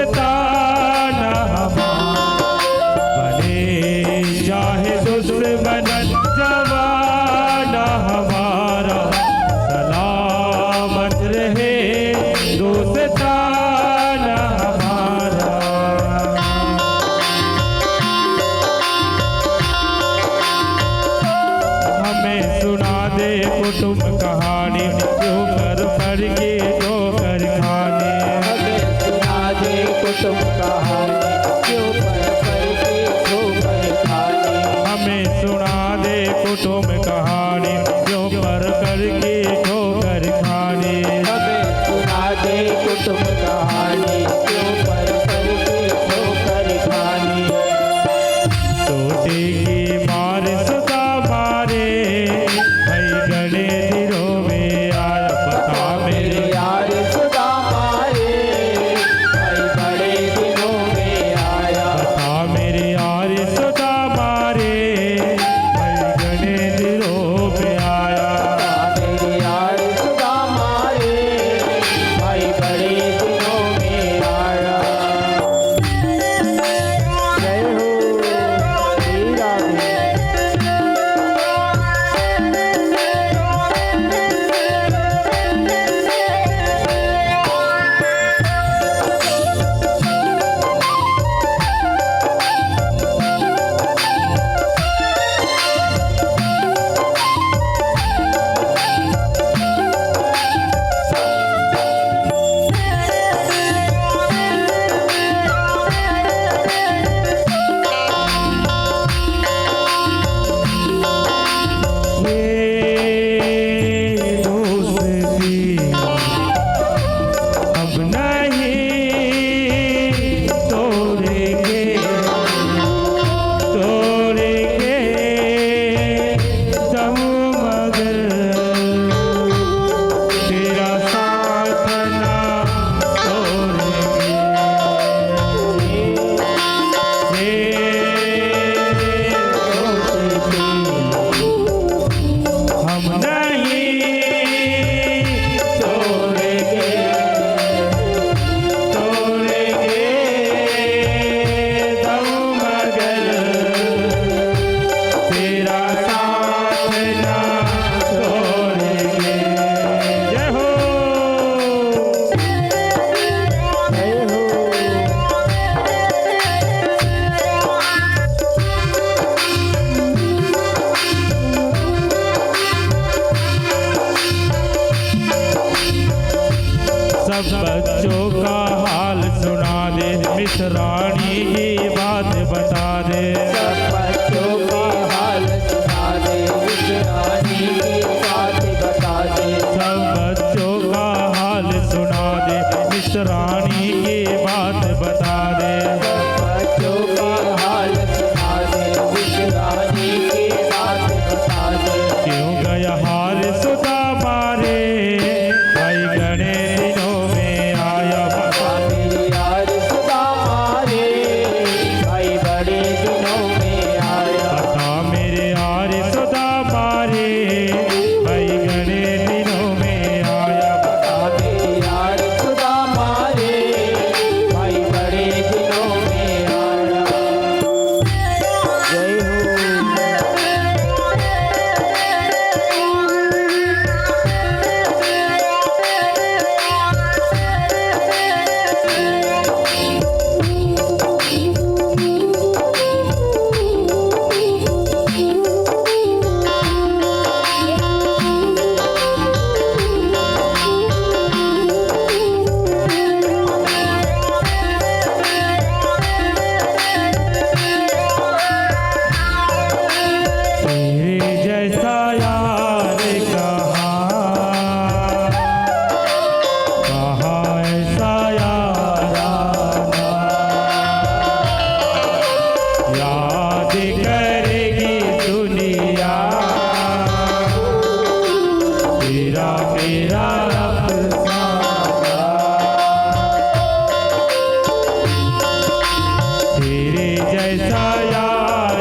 दोस्ताना बने चाहे दुश्मन जमाना हमारा सलामत रहे दोस्ताना हमारा। हमें सुना दे कुटुंब कहानी क्यों कर पढ़ के जो कर खाने। हमें सुना दे कुटुंब कहानी क्यों पर के जो पर खाने। हमें सुना दे कुटुंब कहानी क्यों पर करके ठोकर खाने। हमें सुना दे कुटुंब कहानी क्यों पर के ठोकर खाने। टोटे की मार सुता मारे भाई गणे दिनों में आया पता मेरे यार सुदा मारे भाई बड़े दिनों में आया। पता मेरे यार सुता मारे भाई गणे दिनों में आया। मेरे यार सुदा मारे भाई बड़े दिनों में आया। जय हो श्री राधे। ये दोस्ती अब नहीं तोड़ेंगे तोड़ेंगे सब मगर तेरा साथ ना छोड़ेंगे। ये दोस्ती हम नहीं तोड़ेंगे तोड़ेंगे दम मगर तेरा साथ ना छोड़ेंगे। जय हो जय हो सब बच्चों का हाल सुना दे मिसरानी की बात बता दे। सब बच्चों का हाल सुना दे उस रानी की बात बता दे। सब बच्चों का हाल सुना दे मिसरानी की बात बता दे। बच्चों का हाल सुना दे उस रानी की बात बता दे। क्यों गया हार सुधा मारे भाई गणे दिनों में आया बता। मेरे यार सुदा मारे भाई बड़े दिनों में आया। बता मेरे यार सुधा मारे भाई गणे दिनों में आया बता। मेरे यार सुदा मारे भाई बड़े दिनों में आया। जय हो तेरे जैसा यार कहाँ ऐसा याराना। याद करेगी दुनिया तेरा मेरा अफसाना। तेरे जैसा यार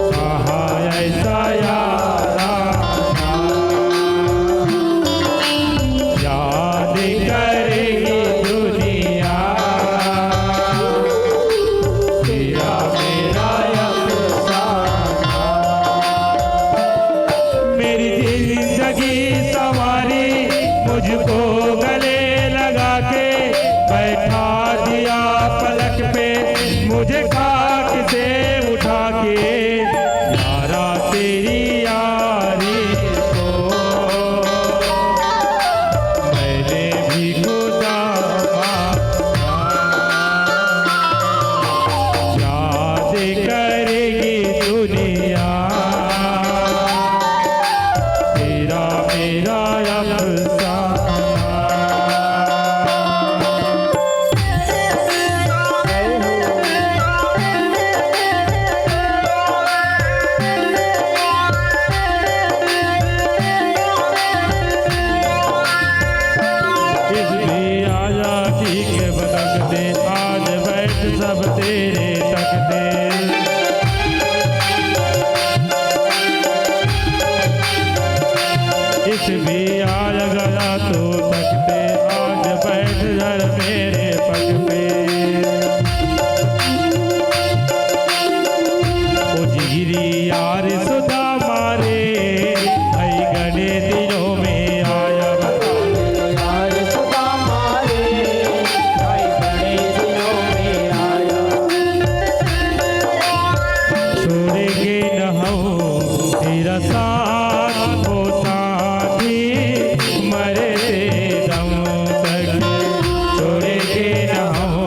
कहाँ ऐसा याराना। याद कर बैठा दिया पलक पे मुझे खाक से उठा के, यारा तेरी यारी को मैंने भी खुदा याद करेगी दुनिया, तेरा मेरा अफसाना। इस भी आजादी के बदकते आज बैठ सब तेरे तकते, इस भी आज गया तो तकते आज बैठ जर मेरे पग पे। ओ जिगरी यार सुधा मारे भाई गणे दिनों में आया बता, यार सदा मारे भाई बड़े दिनों में आया, छोड़ेंगे न हम तेरा साथ हो साथी मरते दम तक, छोड़ेंगे न हम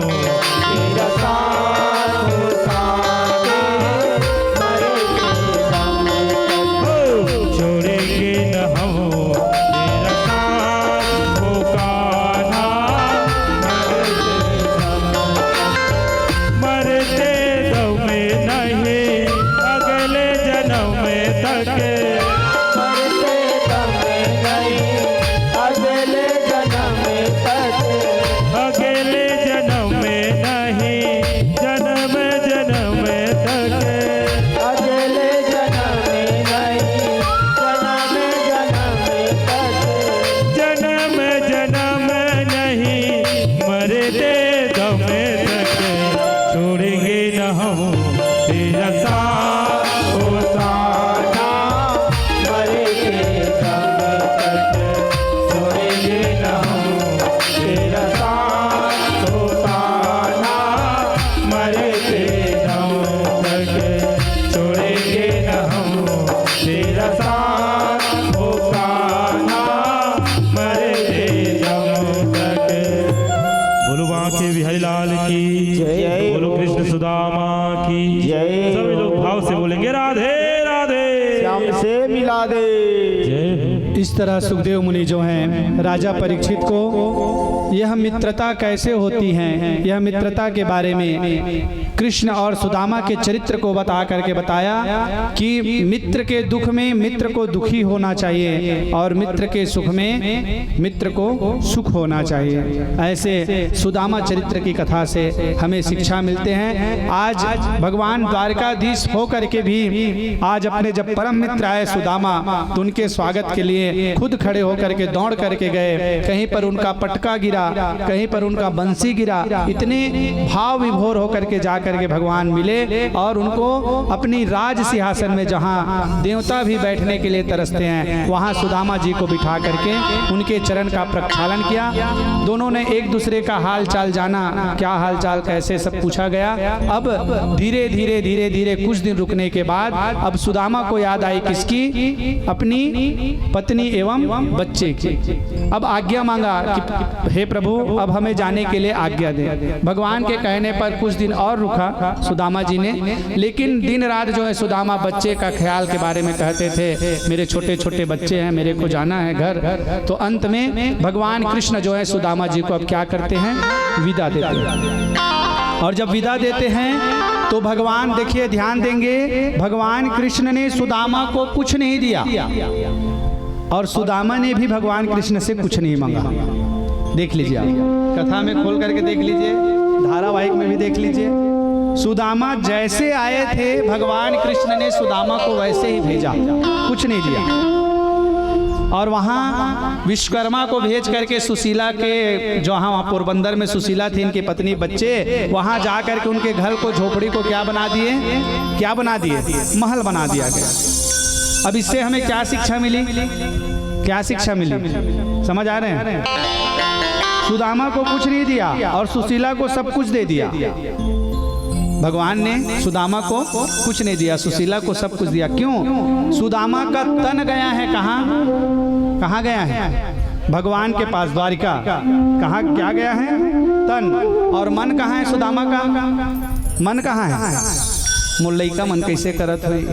तेरा साथ हो साथे मरे दम तक, छोड़ेंगे न हम तेरा साथ हो कान्हा मरते दम में नहीं अगले जन्म में तक, मरते दम में नहीं अगले जन्म में तक, अगले जन्म में नहीं जन्म जन्म में तक, अगले जन्म में नहीं जन्म जन्म में तक, जन्म जन्म नहीं मरते दम तक, छोड़ेंगे न हम तेरा साथ हो साथा मरे दम तक, छोड़ेंगे न हम तेरा साथ हो साथा मरते दम तक, छोड़ेंगे न हम तेरा साथ हो कान्हा मरते दम तक। बोलो बांके बिहारी लाल की जय। बोलो कृष्ण सुदामा की जय। सभी लोग भाव से बोलेंगे राधे राधे श्याम से मिला दे। जय। इस तरह सुखदेव मुनि जो हैं राजा परीक्षित को यह मित्रता कैसे होती है, यह मित्रता के बारे में कृष्ण और सुदामा के चरित्र को बता करके बताया कि मित्र के दुख में मित्र को दुखी होना चाहिए और मित्र के सुख में मित्र को सुख होना चाहिए। ऐसे सुदामा चरित्र की कथा से हमें शिक्षा मिलते हैं। आज भगवान द्वारकाधीश होकर के भी आज अपने जब परम मित्र आए सुदामा तो उनके स्वागत के लिए खुद खड़े होकर के दौड़ करके गए। कहीं पर उनका पटका गिरा, कहीं पर उनका बंसी गिरा। इतने भाव विभोर होकर के जा करके भगवान मिले और उनको अपनी राज सिंहासन में जहाँ देवता भी बैठने के लिए तरसते हैं वहाँ सुदामा जी को बिठा करके उनके चरण का प्रक्षालन किया। दोनों ने एक दूसरे का हाल चाल जाना, क्या हाल चाल कैसे सब पूछा गया। अब धीरे धीरे धीरे धीरे कुछ दिन रुकने के बाद अब सुदामा को याद आई किसकी, अपनी पत्नी एवं बच्चे की। अब आज्ञा मांगा कि हे प्रभु अब हमें जाने के लिए आज्ञा दे। भगवान के कहने पर कुछ दिन और रुका सुदामा जी ने, लेकिन दिन रात जो है सुदामा बच्चे का ख्याल के बारे में कहते थे, मेरे छोटे छोटे बच्चे हैं, मेरे को जाना है घर। तो अंत में भगवान कृष्ण जो है सुदामा जी को अब क्या करते हैं, विदा देते हैं। और जब विदा देते हैं तो भगवान देखिए ध्यान देंगे, भगवान कृष्ण ने सुदामा को कुछ नहीं दिया और सुदामा ने भी भगवान कृष्ण से कुछ नहीं मांगा। देख लीजिए, आप कथा में खोल करके देख लीजिए, धारावाहिक में भी देख लीजिए। सुदामा जैसे आए थे भगवान कृष्ण ने सुदामा को वैसे ही भेजा, कुछ नहीं दिया। और वहाँ विश्वकर्मा को भेज करके सुशीला के, जो वहाँ पोरबंदर में सुशीला थी, इनकी पत्नी बच्चे, वहाँ जा करके उनके घर को, झोपड़ी को क्या बना दिए, क्या बना दिए, महल बना दिया गया। अब इससे हमें क्या शिक्षा मिली, क्या शिक्षा मिली, समझ आ रहे हैं? सुदामा को कुछ नहीं दिया और सुशीला को सब कुछ दे दिया। भगवान ने सुदामा को कुछ नहीं दिया, सुशीला को सब कुछ दिया। क्यों? सुदामा का तन गया है कहाँ? कहाँ गया है? भगवान के पास, द्वारिका। कहाँ क्या गया है? तन। और मन कहाँ है सुदामा का? मन कहाँ है? मोर लइका मन कैसे करत हुई,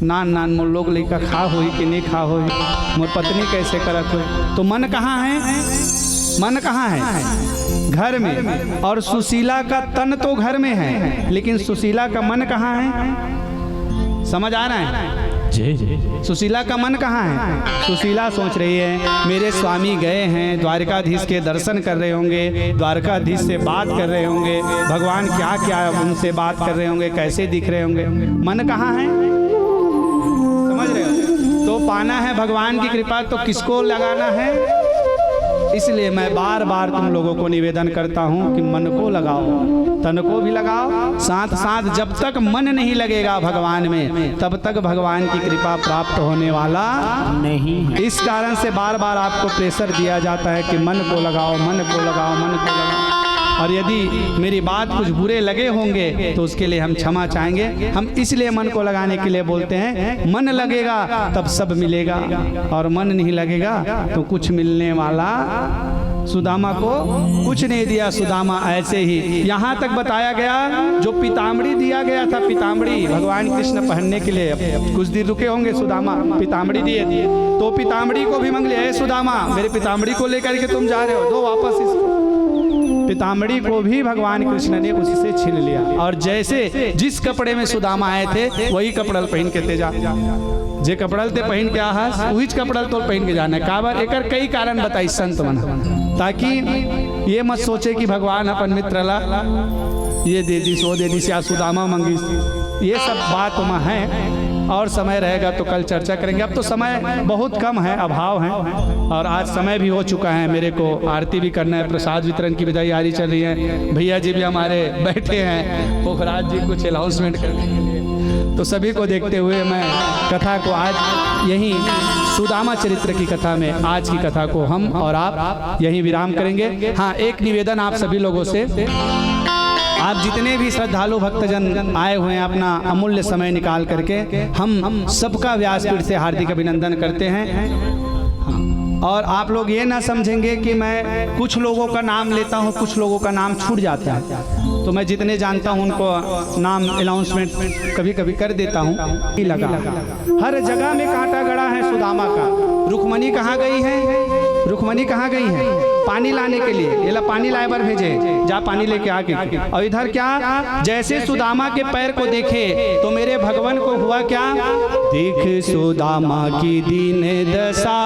नान नान मोर लोग लइका खा हुई कि नहीं खा हुई, मोर पत्नी कैसे करत हुई। तो मन कहाँ है? मन कहाँ है? घर में। और सुशीला का तन तो घर में है, लेकिन सुशीला का मन कहाँ है? समझ आ रहा है? सुशीला का मन कहाँ है? सुशीला सोच रही है मेरे स्वामी गए हैं, द्वारकाधीश के दर्शन कर रहे होंगे, द्वारकाधीश से बात कर रहे होंगे, भगवान क्या क्या उनसे बात कर रहे होंगे, कैसे दिख रहे होंगे। मन कहाँ है? समझ रहे हो? तो पाना है भगवान की कृपा तो किसको लगाना है? इसलिए मैं बार बार तुम लोगों को निवेदन करता हूँ कि मन को लगाओ, तन को भी लगाओ, साथ साथ जब तक मन नहीं लगेगा भगवान में तब तक भगवान की कृपा प्राप्त होने वाला नहीं। इस कारण से बार बार आपको प्रेशर दिया जाता है कि मन को लगाओ, मन को लगाओ, मन को लगाओ। और यदि मेरी बात कुछ बुरे लगे होंगे तो उसके लिए हम क्षमा चाहेंगे। हम इसलिए मन को लगाने के लिए बोलते हैं, मन लगेगा तब सब मिलेगा और मन नहीं लगेगा तो कुछ मिलने वाला। सुदामा को कुछ नहीं दिया, सुदामा ऐसे ही। यहाँ तक बताया गया जो पीताम्बरी दिया गया था, पीताम्बरी भगवान कृष्ण पहनने के लिए, कुछ दिन रुके होंगे सुदामा, पीताम्बरी दिए तो पीताम्बरी को भी मांग लिया, सुदामा मेरे पीताम्बरी को लेकर के तुम जा रहे हो, दो वापस इसको। पीताम्बरी को भी भगवान कृष्ण ने उसी से छीन लिया और जैसे जिस कपड़े में सुदामा आए थे वही कपड़ल पहन के तेजा, जे कपड़ल ते पहन के आहस वही कपड़ल तो पहन के जाना। काबर एकर कई कारण बताई संत मना, ताकि ये मत सोचे कि भगवान अपन मित्र ला ये दे दी सो दे दी या सुदामा मंगी, ये सब बात वहाँ है और समय रहेगा तो कल चर्चा करेंगे। अब तो समय बहुत कम है, अभाव है और आज समय भी हो चुका है, मेरे को आरती भी करना है, प्रसाद वितरण की भी तैयारी चल रही है, भैया जी भी हमारे बैठे हैं, पोखराज जी कुछ अनाउंसमेंट करने के लिए। तो सभी को देखते हुए मैं कथा को आज यहीं सुदामा चरित्र की कथा में आज की कथा को हम और आप यहीं विराम करेंगे। हाँ, एक निवेदन आप सभी लोगों से, आप जितने भी श्रद्धालु भक्तजन आए हुए हैं अपना अमूल्य समय निकाल करके, हम सबका व्यासपीठ से हार्दिक अभिनंदन करते हैं। और आप लोग ये ना समझेंगे कि मैं कुछ लोगों का नाम लेता हूँ, कुछ लोगों का नाम छूट जाता है, तो मैं जितने जानता हूँ उनको नाम अनाउंसमेंट कभी कभी कर देता हूँ। लगा हर जगह में कांटा गड़ा है सुदामा का। रुक्मणी कहाँ गई है? रुक्मणी कहाँ गई है? पानी लाने के लिए, ये ला पानी लाए बार भेजे, जा पानी लेके आके। और इधर क्या, जैसे सुदामा के पैर को देखे तो मेरे भगवान को हुआ क्या? देख सुदामा की दीन दशा,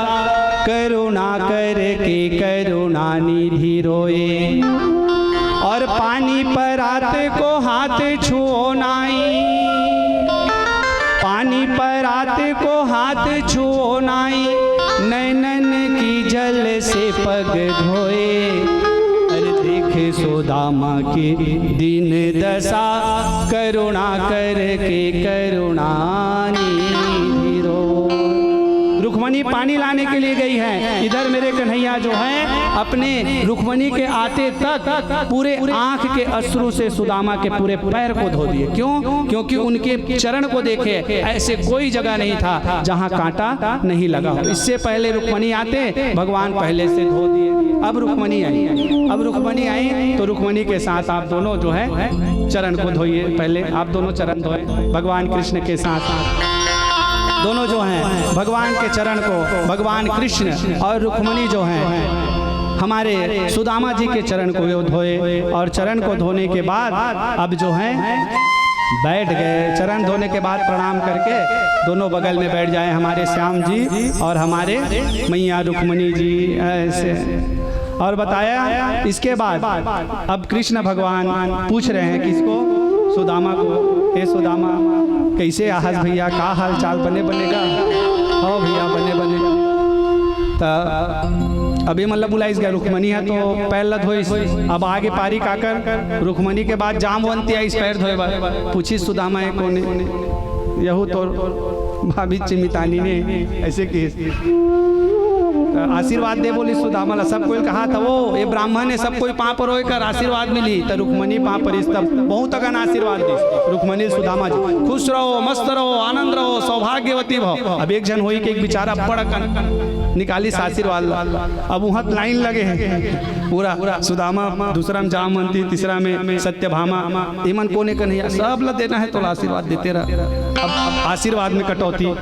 करुणा करके करुणा निधि रोए, और पानी पर आते को हाथ छुओ नाई, पानी पर आते को हाथ छुओ नाई, नैनन की जल से पग धोए। अरे देख सुदामा की दीन दशा, करुणा करके करुणा निधि रोए। रुक्मणी पानी लाने के लिए गई है, इधर मेरे कन्हैया जो है अपने रुक्मणी के आते तक पूरे आंख के अश्रु से सुदामा के पूरे पैर को धो दिए। क्यों? क्योंकि उनके चरण को देखे ऐसे कोई जगह नहीं था जहां कांटा नहीं लगा हो। इससे पहले रुक्मणी आते भगवान पहले से धो दिए। अब रुक्मणी आई, अब रुक्मणी आई तो रुक्मणी के साथ आप दोनों जो है चरण को धोइए। पहले आप दोनों चरण धोए भगवान कृष्ण के साथ, दोनों जो हैं भगवान के चरण को, भगवान कृष्ण और रुक्मणी जो हैं हमारे सुदामा जी के चरण को धोए। और चरण को धोने के बाद अब जो है बैठ गए। चरण धोने के बाद प्रणाम करके दोनों बगल में बैठ जाए हमारे श्याम जी और हमारे मैया रुक्मणी जी ऐसे। और बताया इसके बाद अब कृष्ण भगवान पूछ रहे हैं किसको? सुदामा को। हे सुदामा कैसे आहस भैया, का हाल चाल बने बनेगा? हो भैया बने बने। तो अभी मतलब बुलाइस गया, रुक्मणी है तो पैर लद होइस। अब आगे पारी काकर रुक्मणी के बाद जामवंती आई, इस पैर धोए पूछी सुदामा है कोने? यहू तो भाभी चिमितानी ने ऐसे की आशीर्वाद दे बोली सुदामा सब कोई कहा था वो ये ब्राह्मण है सब कोई पाँव पर होकर आशीर्वाद मिली तो रुक्मणी पाँव पर तब बहुत अगन आशीर्वाद दी रुक्मणी सुदामा जी खुश रहो मस्त रहो आनंद रहो सौभाग्यवती भव। अब एक जन हुई कि एक बेचारा बड़ा निकाली आशीर्वाद अब वहाँ लाइन लगे हैं पूरा सुदामा दूसरा में जामवंती तीसरा में सत्यभामा इमन कोने का नहीं सब ला देना है तो आशीर्वाद देते रह। अब आशीर्वाद में कटौती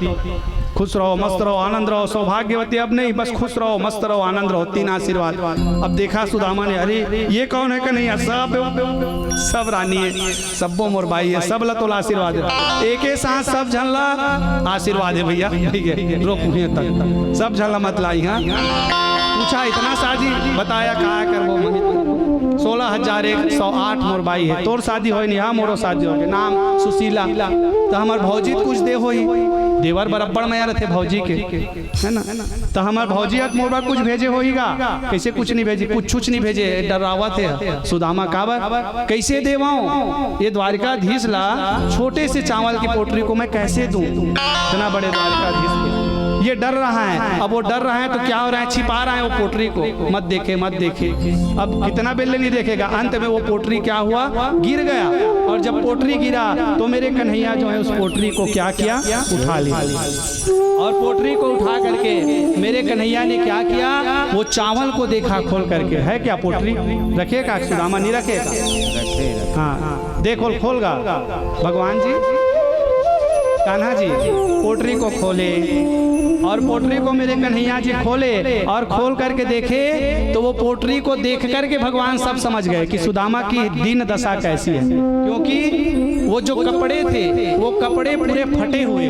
खुश रहो मस्त रहो आनंद रहो सौभाग्यवती अब नहीं बस खुश रहो मस्त रहो आनंद रहो 3 आशीर्वाद। अब देखा सुदामा ने अरे ये कौन है कि नहीं सब रानी है सबो मोर बाई है सब लतोल आशीर्वाद है एक ही साथ सब झल्ला आशीर्वाद है भैया ठीक है रोक तक सब झल्ला मत लाई। हाँ पूछा इतना शादी बताया कहा कर वो 16,108 मोर बाई है तोर शादी हो नहीं। हाँ मोरो शादी हो नाम सुशीला तो हमार भौजी कुछ दे हो देवर बराबर में रहते भौजी के है ना तो हमार भौजी मोर कुछ भेजे होगा कैसे कुछ नहीं भेजे कुछ नहीं भेजे डरावा थे सुदामा काबर कैसे देवाऊं ये द्वारिकाधीश ला छोटे से चावल की पोटरी को मैं कैसे दूं इतना बड़े द्वारिकाधीश को ये डर रहा है। अब वो डर रहा है तो क्या हो रहा है छिपा रहा है वो पोटरी को मत देखे अब कितना बेले नहीं देखेगा अंत में वो पोटरी क्या हुआ गिर गया और जब पोटरी गिरा तो मेरे कन्हैया जो है उस पोटरी को क्या किया उठा लिया और पोटरी को उठा करके मेरे कन्हैया ने क्या किया वो चावल को देखा खोल करके है क्या पोटरी रखेगा सुदामा नहीं रखेगा। हाँ देखो खोलगा भगवान जी कान्हा जी पोटरी को खोले और पोटरी को मेरे कन्हैया जी खोले और खोल करके देखे तो वो पोटरी को देख करके भगवान सब समझ गए कि सुदामा की दीन दशा कैसी है क्योंकि वो जो कपड़े थे वो कपड़े पूरे फटे हुए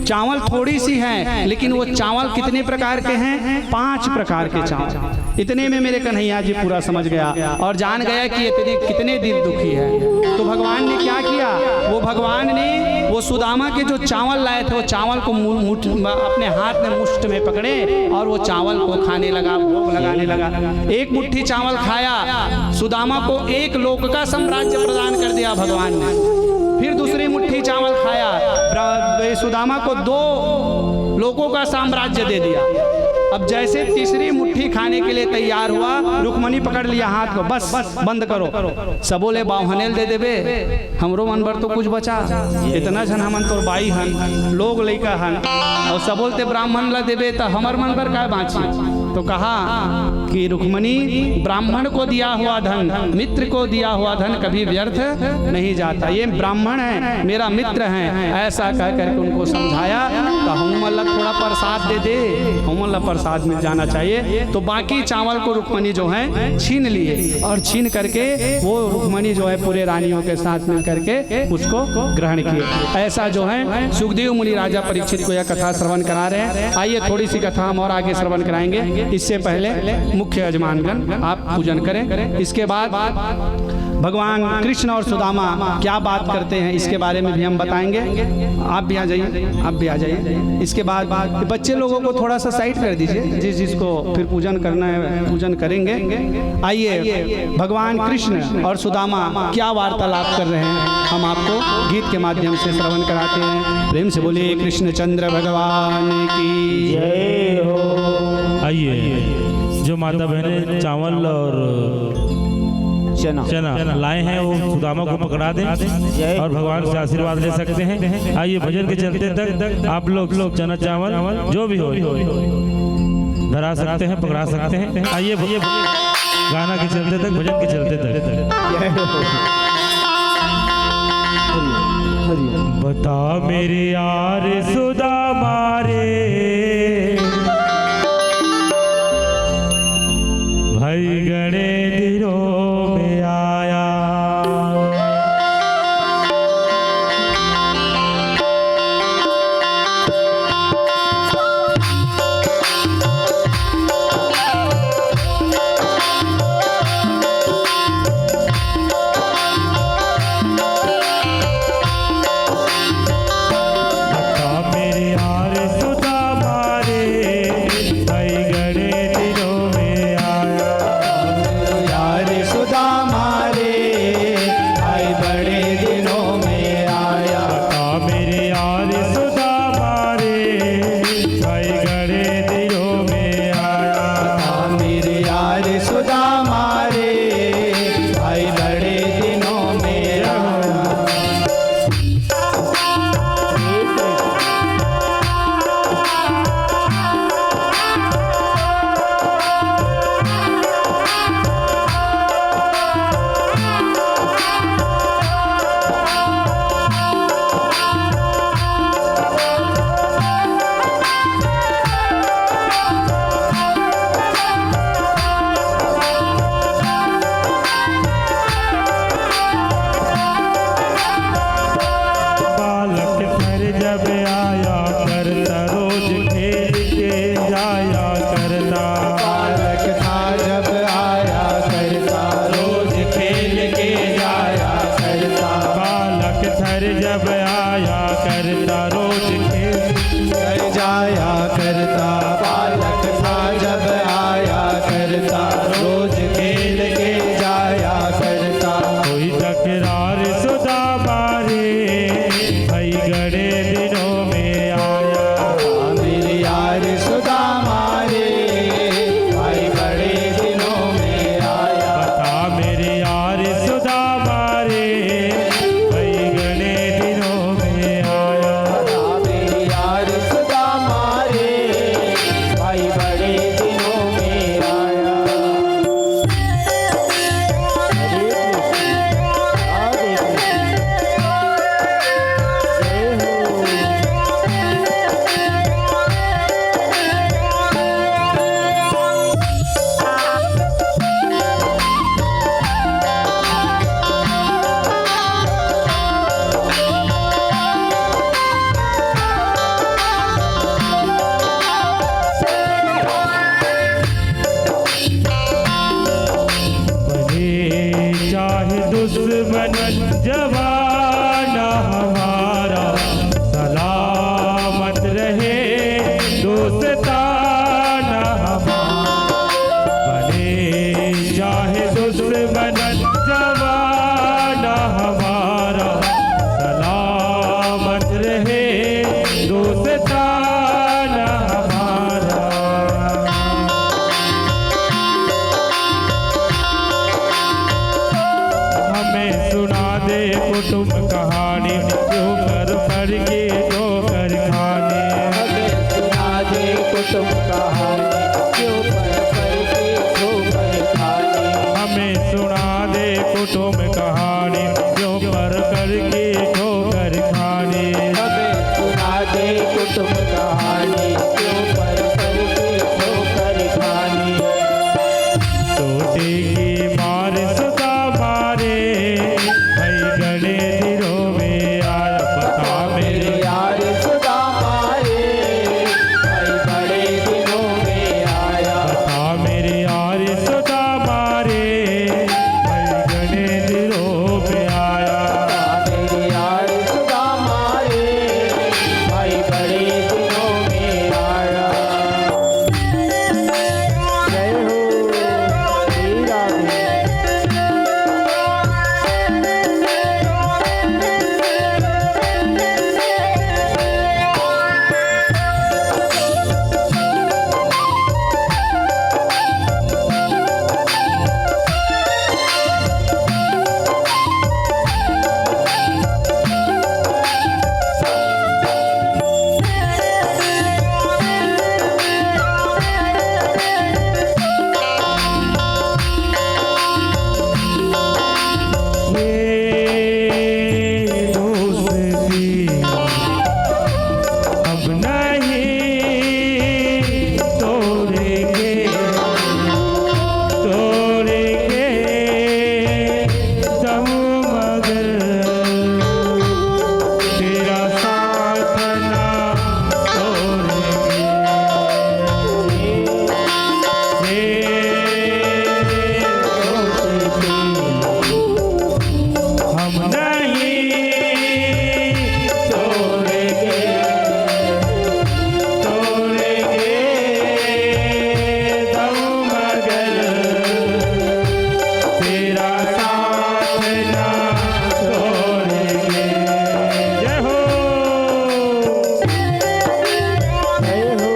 चावल थोड़ी सी हैं लेकिन वो चावल कितने प्रकार के हैं 5 प्रकार के चावल इतने में मेरे कन्हैया जी पूरा समझ गया और जान गया कि इतने कितने दिल दुखी है। तो भगवान ने क्या किया वो भगवान ने वो सुदामा के जो चावल लाए थे वो चावल को अपने हाथ में मुष्ठ में पकड़े और वो चावल को खाने लगा भोग लगाने लगा। एक मुट्ठी चावल खाया सुदामा को 1 लोक का साम्राज्य प्रदान कर दिया भगवान ने। फिर दूसरी मुट्ठी चावल खाया सुदामा को 2 लोकों का साम्राज्य दे दिया। अब जैसे तीसरी मुट्ठी खाने के लिए तैयार हुआ रुक्मणी पकड़ लिया हाथ को बस बंद करो सब बोले बावहनेल दे देबे हमरो मन भर तो कुछ बचा इतना झन हमन तो बाई हन लोग लइका हन और सब बोलते ब्राह्मण ला देबे तो हमर मन भर का बाँची। तो कहा कि रुक्मणी ब्राह्मण को दिया हुआ धन मित्र को दिया हुआ धन कभी व्यर्थ नहीं जाता ये ब्राह्मण है मेरा मित्र है ऐसा कह करके उनको समझाया। तो हमला थोड़ा प्रसाद दे दे हमला प्रसाद मिल जाना चाहिए। तो बाकी चावल को रुक्मणी जो है छीन लिए और छीन करके वो रुक्मणी जो है पूरे रानियों के साथ मिल करके उसको ग्रहण किए। ऐसा जो है सुखदेव मुनि राजा परीक्षित को यह कथा श्रवण करा रहे हैं। आइए थोड़ी सी कथा हम और आगे श्रवण कराएंगे। इससे पहले मुख्य यजमानगण आप पूजन करें। इसके बाद भगवान कृष्ण और सुदामा क्या बात करते हैं इसके बारे में भी हम बताएंगे। आप भी आ जाइए इसके बाद बच्चे लोगों को थोड़ा सा साइड कर दीजिए जिसको फिर पूजन करना है पूजन करेंगे। आइए भगवान कृष्ण और सुदामा क्या वार्तालाप कर रहे हैं हम आपको गीत के माध्यम से श्रवण कराते हैं। प्रेम से बोलिए कृष्णचंद्र भगवान की जय हो। आइए जो माता बहनें चावल और चना लाए हैं वो सुदामा को पकड़ा दें और भगवान से आशीर्वाद ले सकते हैं। आइए भजन के चलते तक आप लोग चना चावल जो भी हो धरा सकते हैं पकड़ा सकते हैं। आइए गाना के चलते तक भजन के चलते तक बता मेरे यार सुदामा रे भाई गणे दिनों में आया दुश्मन जवाना हमारा सलामत रहे दोस्ताना हमारा बने चाहे दुश्मन जवाना हमारा सलामत रहे दोस्ताना हमारा। हमें सुना दे कुटुंब कहानी जो कर पढ़ के जो कर खाने। हमें सुना दे कुटुंब कहानी जो पर के जो कर खाने। हमें सुना दे कुटुंब कहानी जो पर करके जो कर खाने। हमें सुना दे कुटुंब कहानी जो पर के जो कर खाने। टोटे की मार सुधा मारे भाई गणे दिनों में आया पता मेरे यार सुधा मारे भाई बड़े दिनों में आया। पता मेरे यार सुधा मारे भाई गणे दिनों में आया। मेरे यार सुधा मारे भाई बड़े दिनों में आया। जय हो श्री राधे। ये दोस्ती अब नहीं तोड़ेंगे तोड़ेंगे तुम मगर तेरा साथ ना तोड़ेंगे। ये दोस्ती हम नहीं तोड़ेंगे तोड़ेंगे तुम मगर तेरा साथ ना तोड़ेंगे। जय हो। जय हो।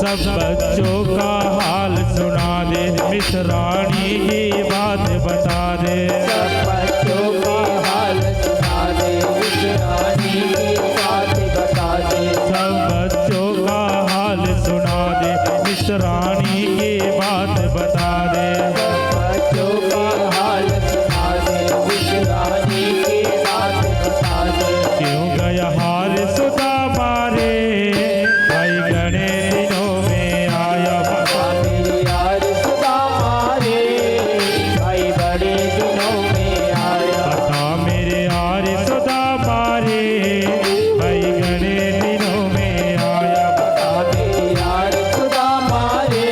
सब बच्चों का हाल सुना दे मिसरानी की बात बता दे। सब बच्चों का हाल सुना दे रानी की बात बता दे। सब बच्चों का हाल सुना दे मिसरानी की बात बता दे। सब बच्चों का हाल सुना दे रानी की बात बता दे। क्यों गया हार सुधा मारे भाई गणे दिनों में आया पता मेरे यार सुधा मारे भाई बड़े दिनों में आया। पता मेरे यार सुधा मारे भाई गणे दिनों में आया। पता मेरे यार सुधा मारे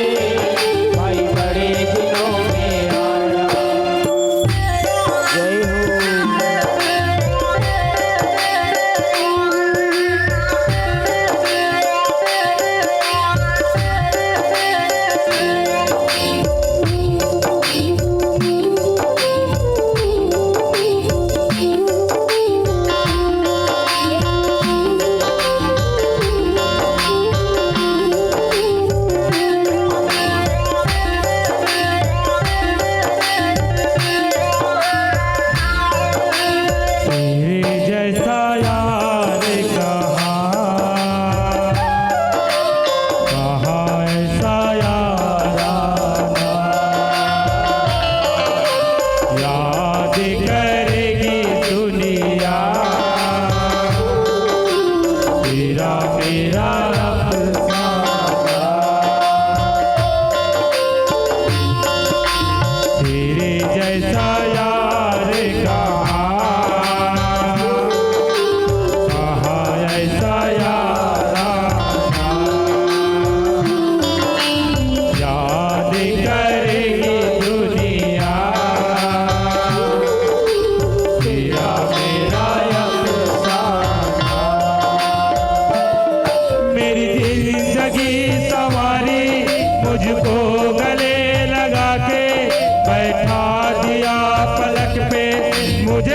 भाई बड़े दिनों में आया। जय हो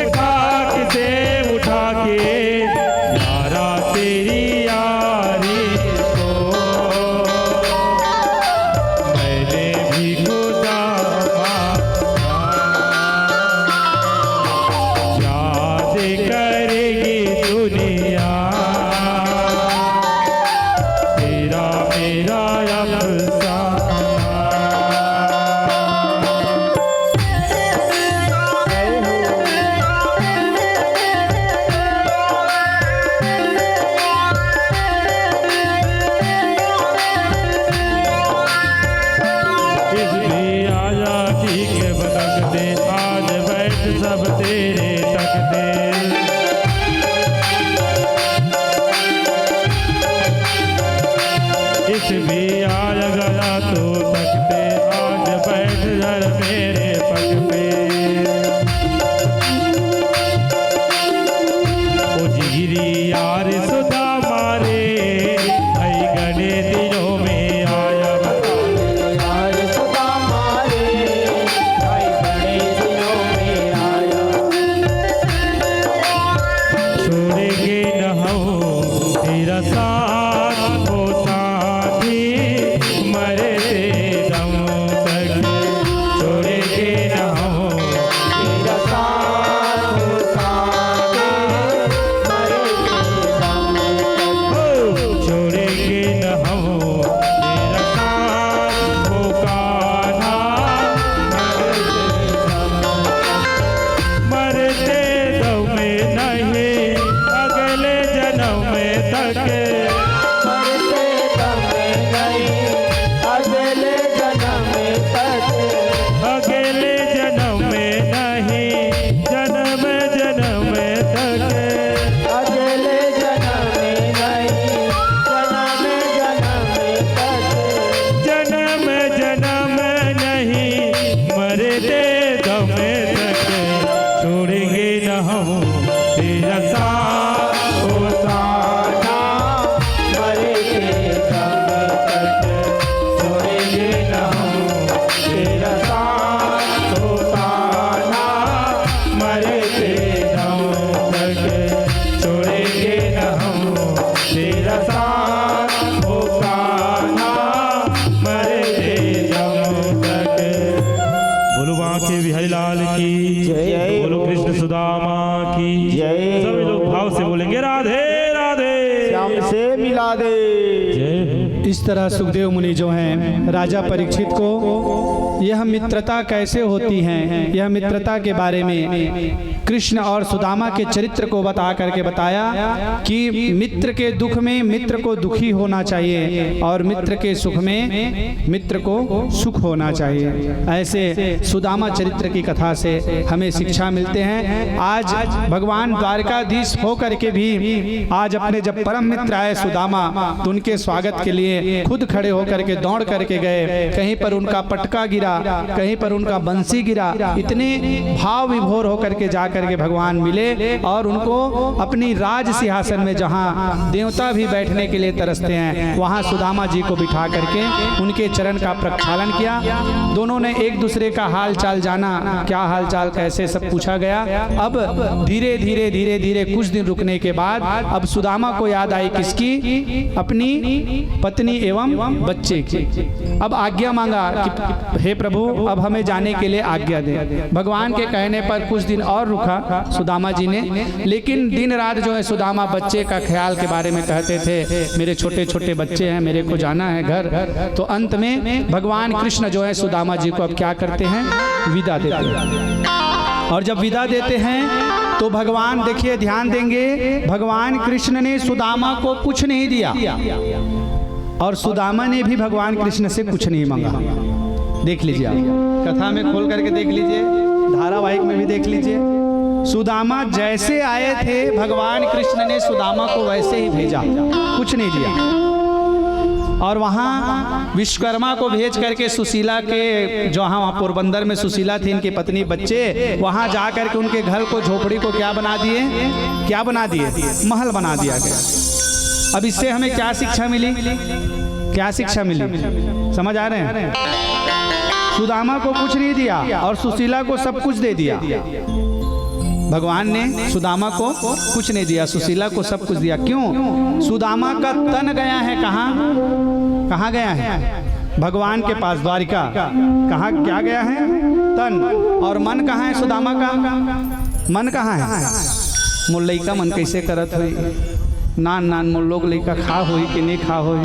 खाक से उठा के यारा तेरी यारी को मैंने भी खुदा याद करेगी दुनिया तेरा मेरा अफसाना। इस भी आजा ठीक बदक दे आज बैठ सब तेरे तकते इस भी आजा गया तो तकते आज बैठ जर मेरे पग पे ओ जिगरी यार सुधा मारे आई गणे दिनों में आया बता यार सदा मारे भाई बड़े दिनों में आया छोड़ेंगे न हम तेरा साथ हो साथी मरे दम तक छोड़ेंगे न हम तेरा साथ हो साथे मरे दम तक छोड़ेंगे न हम तेरा साथ हो कान्हा मरते दम में नहीं अगले जन्म में तक मरते दम में नहीं अगले जन्म में तक अगले जन्म में नहीं जन्म जन्म में तक अगले जन्म में नहीं जन्म जन्म नहीं मरते दम तक छोड़ेंगे न हम तेरा साथ हो साना मरे के दम तक छोड़ेंगे न हम तेरा साथ हो साना मरे के दम तक छोड़ेंगे न हम तेरा साथ हो कान्हा मरे दम तक। बोलो बांके बिहारी लाल की जय। बोलो कृष्ण सुदामा की जय। सभी लोग भाव से बोलेंगे राधे राधे श्याम से मिला दे। जय हो। इस तरह सुखदेव मुनि जो हैं राजा परीक्षित को यह मित्रता कैसे होती है, यह मित्रता के बारे में कृष्ण और सुदामा के चरित्र को बता करके बताया कि मित्र के दुख में मित्र को दुखी होना चाहिए और मित्र के सुख में मित्र को सुख होना चाहिए। ऐसे सुदामा चरित्र की कथा से हमें शिक्षा मिलते हैं। आज भगवान द्वारकाधीश होकर के भी आज अपने जब परम मित्र आए सुदामा तो उनके स्वागत के लिए खुद खड़े होकर के दौड़ करके गए। कहीं पर उनका पटका गिरा, कहीं पर उनका बंसी गिरा। इतने भाव विभोर होकर के जा करके भगवान मिले और उनको अपनी राज सिंहासन में जहाँ देवता भी बैठने के लिए तरसते हैं वहाँ सुदामा जी को बिठा करके उनके चरण का प्रक्षालन किया। दोनों ने एक दूसरे का हाल चाल जाना, क्या हाल चाल कैसे सब पूछा गया। अब धीरे धीरे धीरे धीरे कुछ दिन रुकने के बाद अब सुदामा को याद आई किसकी, अपनी पत्नी एवं बच्चे की। अब आज्ञा मांगा कि हे प्रभु अब हमें जाने के लिए आज्ञा दे। भगवान के कहने पर कुछ दिन और रुका सुदामा जी ने, लेकिन दिन रात जो है सुदामा बच्चे का ख्याल के बारे में कहते थे, मेरे छोटे छोटे बच्चे हैं, मेरे को जाना है घर। तो अंत में भगवान कृष्ण जो है सुदामा जी को अब क्या करते हैं, विदा देते हैं। और जब विदा देते हैं तो भगवान देखिए ध्यान देंगे, भगवान कृष्ण ने सुदामा को कुछ नहीं दिया और सुदामा ने भी भगवान कृष्ण से कुछ नहीं मांगा। देख लीजिए, आप कथा में खोल करके देख लीजिए, धारावाहिक में भी देख लीजिए। सुदामा जैसे आए थे भगवान कृष्ण ने सुदामा को वैसे ही भेजा, कुछ नहीं दिया। और वहाँ विश्वकर्मा को भेज करके सुशीला के, जो वहाँ पोरबंदर में सुशीला थी, इनकी पत्नी बच्चे, वहाँ जा करके उनके घर को, झोपड़ी को क्या बना दिए, क्या बना दिए, महल बना दिया गया। अब इससे हमें क्या शिक्षा मिली, क्या शिक्षा मिली, समझ आ रहे हैं। सुदामा को कुछ नहीं दिया और सुशीला को सब कुछ दे दिया। भगवान ने सुदामा को कुछ नहीं दिया, सुशीला को सब कुछ दिया। क्यों? सुदामा का तन गया है कहाँ? कहाँ गया है? भगवान के पास, द्वारिका। कहाँ क्या गया है? तन। और मन कहाँ है सुदामा का? मन कहाँ है? मोर लइका मन कैसे करत हुई, नान नान मोर लोग लइका खा हुई कि नहीं खा हुई,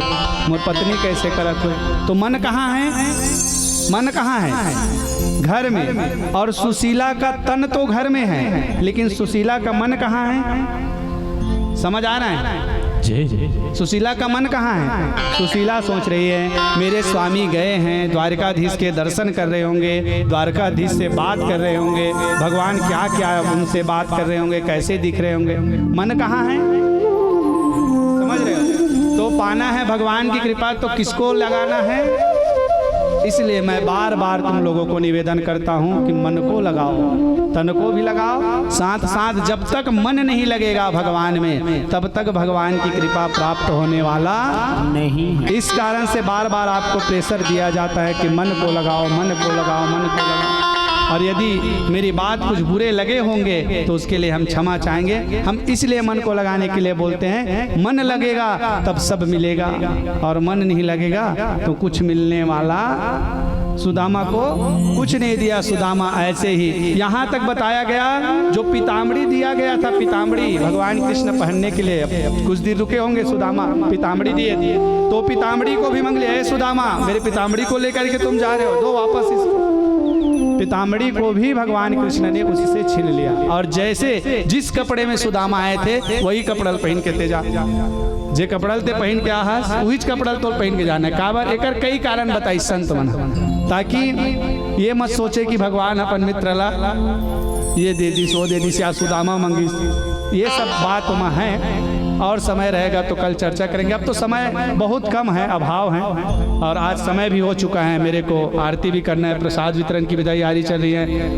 मोर पत्नी कैसे करत हुई। तो मन कहाँ है? मन कहाँ है? घर में। और सुशीला का तन तो घर में है, लेकिन सुशीला का मन कहाँ है? समझ आ रहा है? सुशीला का मन कहाँ है? सुशीला सोच रही है मेरे स्वामी गए हैं, द्वारकाधीश के दर्शन कर रहे होंगे, द्वारकाधीश से बात कर रहे होंगे, भगवान क्या क्या उनसे बात कर रहे होंगे, कैसे दिख रहे होंगे। मन कहाँ है? समझ रहे हो? तो पाना है भगवान की कृपा तो किसको लगाना है? इसलिए मैं बार बार तुम लोगों को निवेदन करता हूं कि मन को लगाओ, तन को भी लगाओ, साथ साथ जब तक मन नहीं लगेगा भगवान में, तब तक भगवान की कृपा प्राप्त होने वाला नहीं है। इस कारण से बार बार आपको प्रेशर दिया जाता है कि मन को लगाओ, मन को लगाओ, मन को लगाओ। और यदि मेरी बात कुछ बुरे लगे होंगे तो उसके लिए हम क्षमा चाहेंगे। हम इसलिए मन को लगाने के लिए बोलते हैं, मन लगेगा तब सब मिलेगा, और मन नहीं लगेगा तो कुछ मिलने वाला। सुदामा को कुछ नहीं दिया, सुदामा ऐसे ही। यहाँ तक बताया गया जो पीताम्बरी दिया गया था, पीताम्बरी भगवान कृष्ण पहनने के लिए, कुछ दिन रुके होंगे सुदामा, पीताम्बरी दिए तो पीताम्बरी को भी मांग लिया, सुदामा मेरे पीताम्बरी को लेकर के तुम जा रहे हो, दो वापस इसको। पीताम्बरी को भी भगवान कृष्ण ने उससे छीन लिया, और जैसे जिस कपड़े में सुदामा आए थे वही कपड़ल पहन के तेजा, जे कपड़ल ते पहन के आहस वही कपड़ल तो पहन के जाना। काबर एकर कई कारण बताई संत मन, ताकि ये मत सोचे कि भगवान अपन मित्र ला ये दे दी सो दे दी या सुदामा मंगी, ये सब बात में है। और समय रहेगा तो कल चर्चा करेंगे। अब तो समय बहुत कम है, अभाव है, और आज समय भी हो चुका है। मेरे को आरती भी करना है, प्रसाद वितरण की भी तैयारी चल रही है।